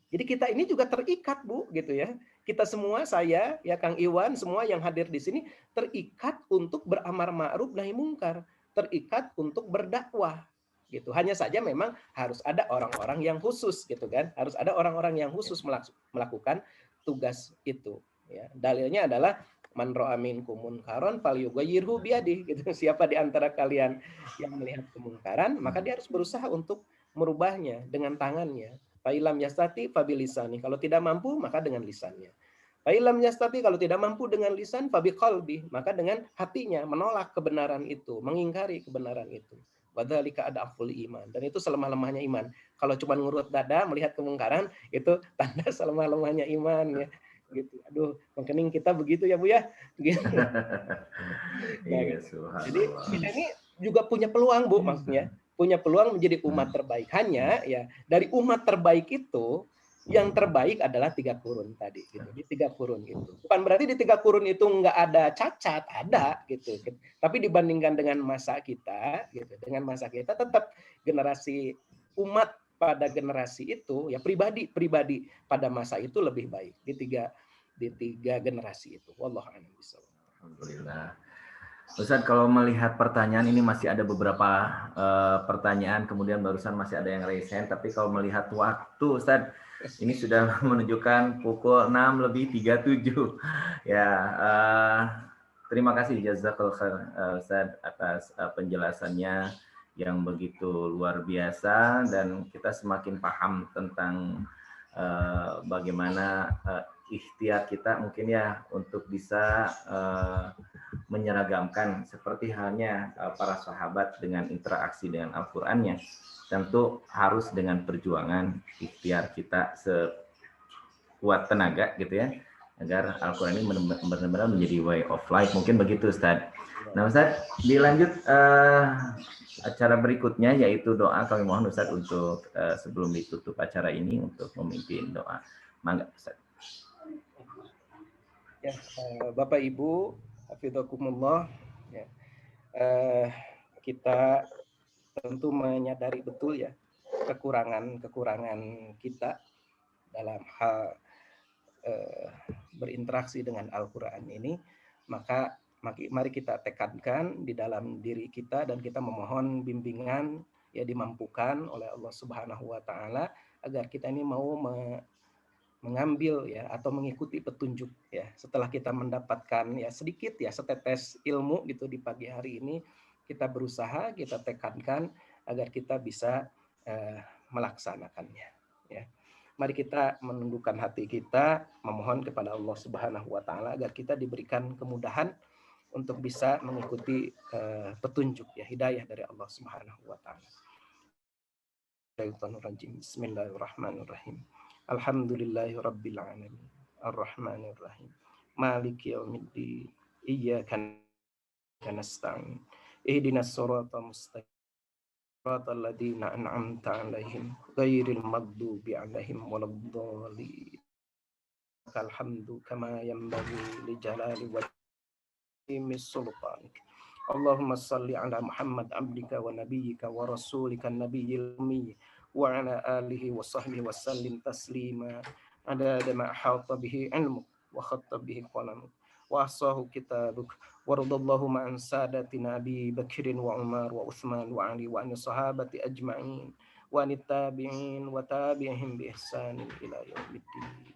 Jadi kita ini juga terikat, Bu, gitu ya. Kita semua, saya, ya Kang Iwan, semua yang hadir di sini terikat untuk beramar ma'ruf nahi munkar, terikat untuk berdakwah. gitu. Hanya saja memang harus ada orang-orang yang khusus gitu kan. Harus ada orang-orang yang khusus melakukan tugas itu ya. Dalilnya adalah man ra'a minkum munkaran falyughayyirhu biyadihi gitu. Siapa di antara kalian yang melihat kemungkaran, maka dia harus berusaha untuk merubahnya dengan tangannya. Fa ilam yastati fa bilisani. Kalau tidak mampu maka dengan lisannya. Fa ilam yastati, kalau tidak mampu dengan lisan fa biqalbi, maka dengan hatinya menolak kebenaran itu, mengingkari kebenaran itu. Wadzalika adaful iman. Dan itu selemah-lemahnya iman. Kalau cuma ngurut dada melihat kemungkaran, itu tanda selemah-lemahnya iman ya. Gitu. Aduh, mungkin kita begitu ya Bu ya. Gitu. Nah, Iya, gitu. Jadi kita ini juga punya peluang Bu, maksudnya punya peluang menjadi umat terbaik. Hanya ya dari umat terbaik itu yang terbaik adalah 3 kurun tadi gitu. Di 3 kurun itu. Bukan berarti di 3 kurun itu nggak ada cacat, ada gitu. Tapi dibandingkan dengan masa kita gitu, dengan masa kita tetap generasi umat pada generasi itu ya pribadi pada masa itu lebih baik di tiga generasi itu. Wallahu a'lam bishawab. Alhamdulillah. Ustaz, kalau melihat pertanyaan ini masih ada beberapa pertanyaan, kemudian barusan masih ada yang raise hand, tapi kalau melihat waktu Ustaz, ini sudah menunjukkan pukul 6:37. Ya, terima kasih jazakallahu khair Ustaz atas penjelasannya yang begitu luar biasa, dan kita semakin paham tentang bagaimana ikhtiar kita mungkin ya untuk bisa menyeragamkan seperti halnya para sahabat dengan interaksi dengan Al-Qur'annya. Tentu harus dengan perjuangan ikhtiar kita sekuat tenaga gitu ya, agar Al-Qur'an ini benar-benar menjadi way of life. Mungkin begitu Ustaz. Nah Ustaz, dilanjut acara berikutnya yaitu doa. Kami mohon Ustaz untuk sebelum ditutup acara ini untuk memimpin doa. Mangga Ustaz. Ya, Bapak Ibu, hafizakumullah, ya. Kita tentu menyadari betul ya kekurangan kita dalam hal berinteraksi dengan Al-Qur'an ini, maka mari kita tekankan di dalam diri kita dan kita memohon bimbingan ya, dimampukan oleh Allah Subhanahu wa taala agar kita ini mau mengambil ya atau mengikuti petunjuk ya. Setelah kita mendapatkan ya sedikit ya setetes ilmu gitu di pagi hari ini, kita berusaha, kita tekankan agar kita bisa melaksanakannya ya. Mari kita menundukkan hati kita, memohon kepada Allah Subhanahu wa taala agar kita diberikan kemudahan untuk bisa mengikuti petunjuk ya, hidayah dari Allah Subhanahu wa taala. Bismillahirrahmanirrahim. Alhamdulillahirabbil alamin. Arrahmanirrahim. Maliki yaumiddin. Iyyaka nasta'in. Ihdinas siratal mustaqim. Siratal ladzina an'amta 'alaihim ghairil maghdubi 'alaihim waladdallin. Alhamdu kama yanbaghi li jalali wajhi sultanik. Allahumma salli ala Muhammad abdika wa nabiyyika wa rasulika nabiyil ummi wa ala alihi wa sahbihi wa sallim taslima adada ma ahata bihi ilmu wa khatta bihi qalam wa ahsahu kitabuk wa radallahu ma'an sadatina Abi Bakrin wa Umar wa Uthman wa Ali wa an sahabati ajma'in wa anit tabi'in wa tabi'ihim bi ihsanin ila yaumiddin.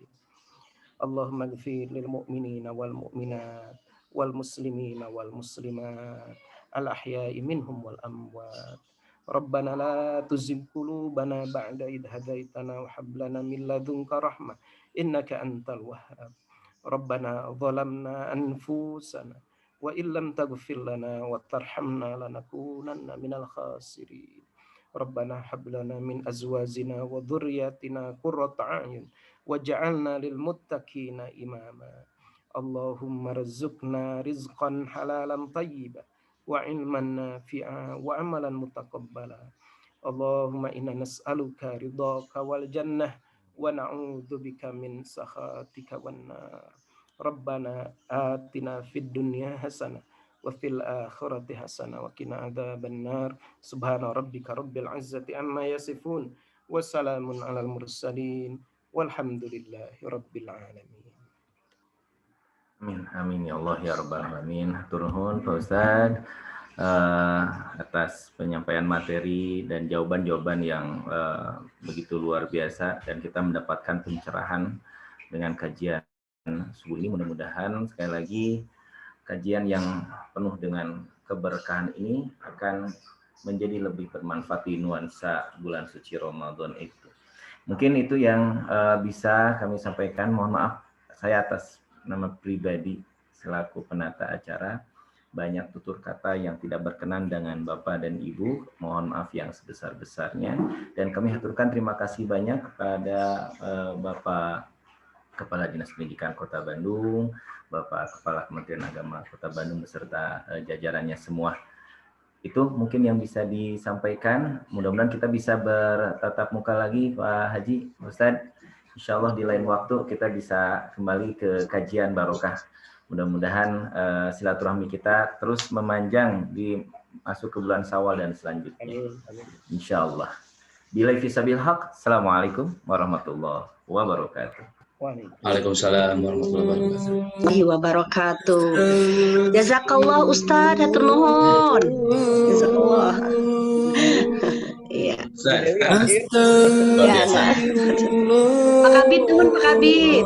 Allahumma ighfir lil mu'minina wal mu'minat wal muslimina wal muslimat al ahya'i minhum wal amwat. Rabbana la tuzigh qulubana ba'da idh hadaitana wa hab lana min ladunka rahmah innaka antal wahhab. Rabbana zalamna anfusana wa illam taghfir lana wa tarhamna lanakunanna minal khasirin. Rabbana hab lana min azwajina wa dhurriyyatina qurrata a'yun waj'alna lil muttaqina imama. Allahumma rizqna rizqan halalan tayyiban wa ilman nafi'a wa amalan mutaqabbala. Allahumma inna nas'aluka ridhaka wal jannah wa na'udzubika min sakhatika wan nar. Rabbana atina fid dunya hasanah wa fil akhirati hasanah wa qina adzaban nar. Subhana rabbika rabbil izzati amma yasifun wa salamun alal mursalin walhamdulillahi rabbil alamin. Amin, amin ya Allah ya rabbal alamin. Turun Pak Ustaz. atas penyampaian materi dan jawaban-jawaban yang begitu luar biasa, dan kita mendapatkan pencerahan dengan kajian subuh ini. Mudah-mudahan sekali lagi kajian yang penuh dengan keberkahan ini akan menjadi lebih bermanfaat di nuansa bulan suci Ramadan itu. Mungkin itu yang bisa kami sampaikan. Mohon maaf saya atas nama pribadi selaku penata acara banyak tutur kata yang tidak berkenan dengan Bapak dan Ibu. Mohon maaf yang sebesar-besarnya, dan kami haturkan terima kasih banyak kepada Bapak Kepala Dinas Pendidikan Kota Bandung, Bapak Kepala Kementerian Agama Kota Bandung beserta jajarannya semua. Itu mungkin yang bisa disampaikan. Mudah-mudahan kita bisa bertatap muka lagi, Pak Haji, Ustadz. Insya Allah di lain waktu kita bisa kembali ke kajian barokah. Mudah-mudahan silaturahmi kita terus memanjang di masuk ke bulan Syawal dan selanjutnya. Insya Allah. Bila fisabil haq. Assalamualaikum warahmatullahi wabarakatuh. Waalaikumsalam warahmatullahi wabarakatuh. Jazakallah Ustaz, hatur nuhun. Jazakallah. Iya. Pak Kabid nuhun, Pak Kabid.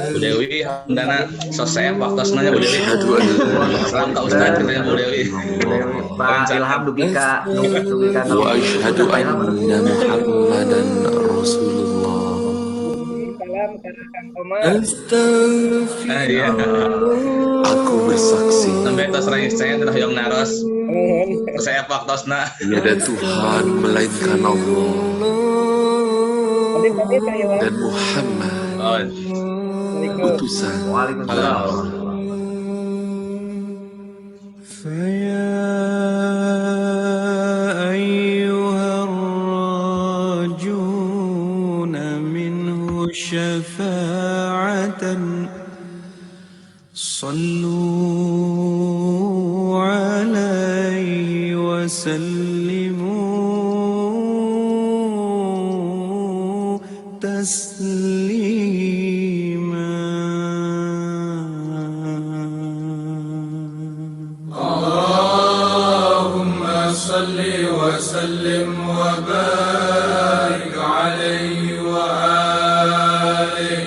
Bu Dewi, dana selesai waktunya Bu Dewi. Salam Kak Ustaz, katanya Bu Dewi. Pak Ilham Dubika. Wa asyhadu anna Muhammadan Rasulullah. Aku bersaksi sampai tos rangis saya telah yang naros. Saya waktosna. Tiada Tuhan melainkan Allah dan Muhammad utusan. Waalaikumsalam. صلوا عليه وسلموا تسليما اللهم صل وسلم وبارك عليه وآله.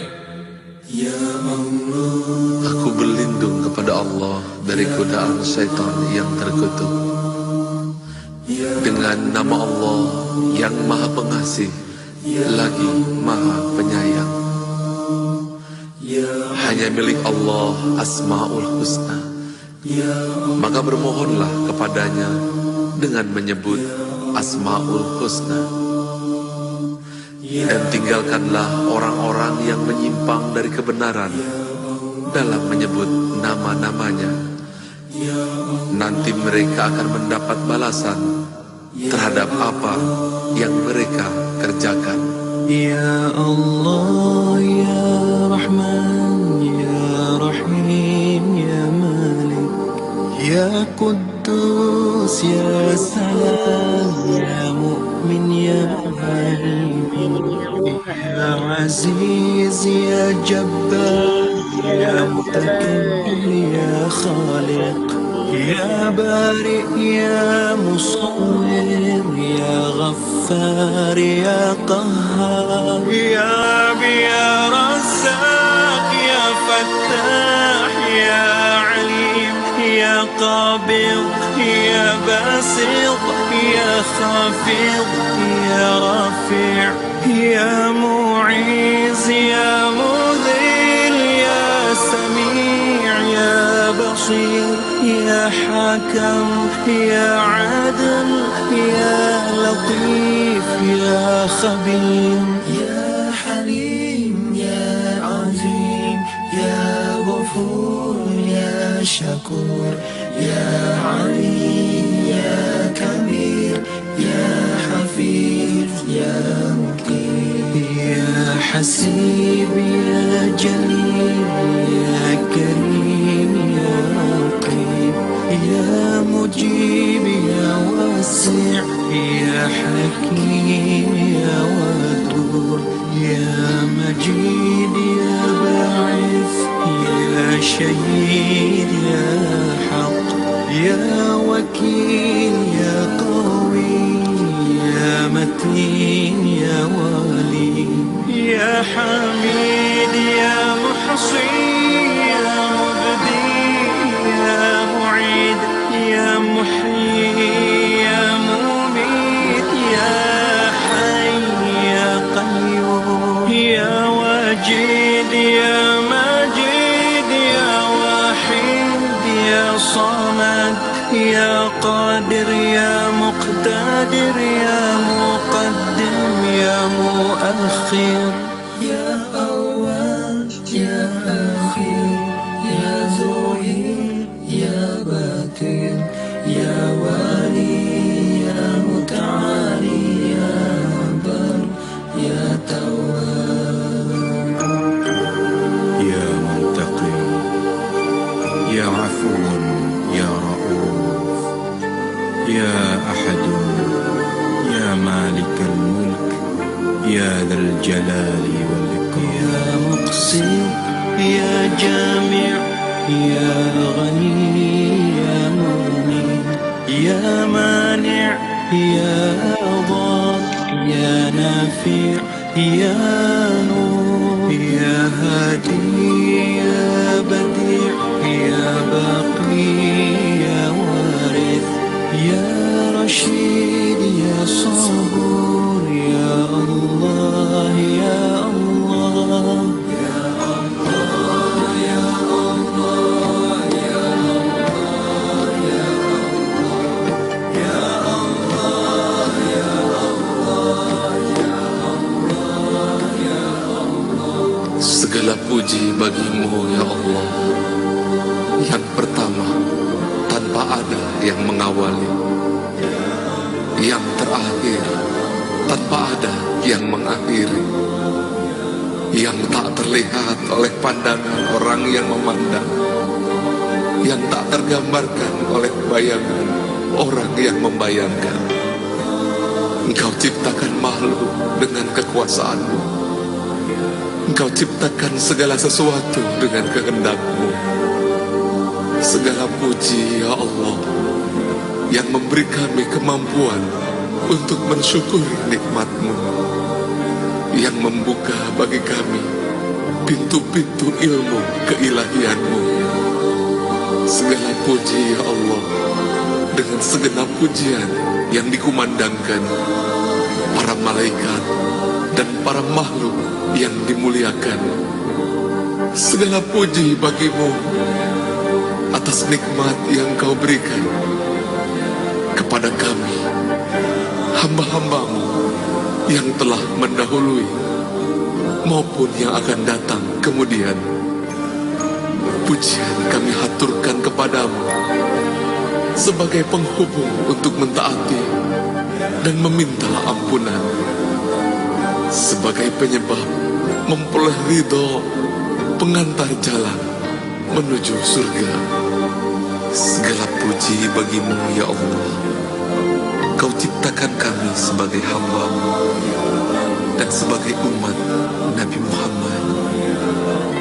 Aku berlindung kepada Allah dari godaan syaitan yang terkutuk. Dengan nama Allah yang Maha Pengasih lagi Maha Penyayang. Hanya milik Allah Asmaul Husna. Maka bermohonlah kepadanya dengan menyebut Asmaul Husna. Dan tinggalkanlah orang-orang yang menyimpang dari kebenaran dalam menyebut nama-namanya. Nanti mereka akan mendapat balasan terhadap apa yang mereka kerjakan. Ya Allah, Ya Rahman, Ya Rahim, Ya Malik, Ya Quddus, Ya Salam, Ya Mu'min, Ya Muhaimin, Ya Aziz, Ya Jabbar, Ya Mutakibbir, Ya Khaliq, Ya Bari, Ya Musawwir, Ya Ghaffar, Ya Qahhar, Ya Rabbi, Ya Razzaq, Ya Fattah, Ya Alim, Ya Qabid, Ya Basit, Ya Khafid, Ya Rafi', Ya Mu'iz, Ya Mudhil, Ya Sami', Ya Basir, Ya Hakam, Ya Adil, Ya Latif, Ya Khabir, Ya Halim, Ya Azim, Ya Ghafur, Ya Shakur, Ya Alim, Ya Kabir, Ya Hafiz, Ya Muqim, Ya Hasib, Ya Jalil, Ya Karim, Ya Raqib, Ya Mujib, Ya Wasi', Ya Hakim, Ya Wadud. مجيد يا باعث يا شهيد يا حق يا وكيل يا قوي يا متين يا ولي يا حميد يا محصي يا مبدي يا معيد يا محيي يا مميت يا حي يا قيوم يا واجد يا ماجد يا واحد يا صمد يا قادر يا مقتدر يا مقدم يا مؤخر يا أول يا أخير يا ظهير يا باطن يا والي يا متعالي يا بر يا تواب يا منتقم يا عفو يا رؤوف يا أحد يا مالك الملك يا ذا الجلال والإكرام يا مقسط يا جامع يا غني يا مغني يا مانع يا ضار يا نافع يا نور يا هادي يا بديع يا باقي يا وارث يا رشيد يا صبور يا الله يا الله يا الله يا الله يا الله يا الله يا الله يا الله يا Allah ya Allah. Segala puji bagimu ya Allah, yang pertama tanpa ada yang mengawali, yang terakhir tanpa ada yang mengakhiri, yang tak terlihat oleh pandangan orang yang memandang, yang tak tergambarkan oleh bayangan orang yang membayangkan. Engkau ciptakan makhluk dengan kekuasaanmu. Engkau ciptakan segala sesuatu dengan kehendak-Mu. Segala puji ya Allah yang memberi kami kemampuan untuk mensyukuri nikmat-Mu, yang membuka bagi kami pintu-pintu ilmu keilahian-Mu. Segala puji ya Allah dengan segenap pujian yang dikumandangkan para malaikat dan para makhluk yang dimuliakan. Segala puji bagimu atas nikmat yang kau berikan kepada kami, hamba-hambamu yang telah mendahului maupun yang akan datang kemudian. Pujian kami haturkan kepadamu sebagai penghubung untuk mentaati dan meminta ampunan, sebagai penyebab memperoleh ridho, pengantar jalan menuju surga. Segala puji bagimu ya Allah. Kau ciptakan kami sebagai hamba-Mu dan sebagai umat Nabi Muhammad,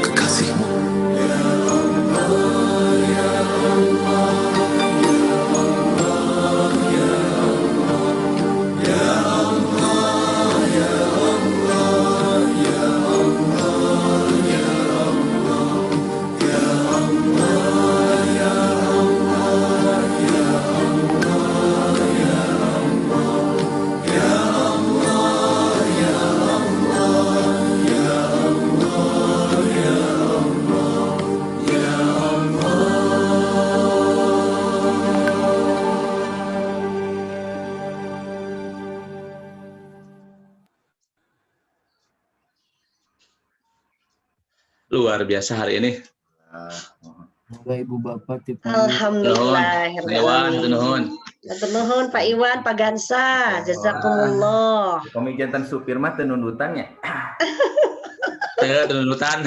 kekasih-Mu. Luar biasa hari ini. Semoga Ibu Bapak tipe Alhamdulillah. Nuhun. Nuhun Pak Iwan, Pak Gansa, jazakumullah. Kami jantan supir mah tenundutannya. Tenundutan.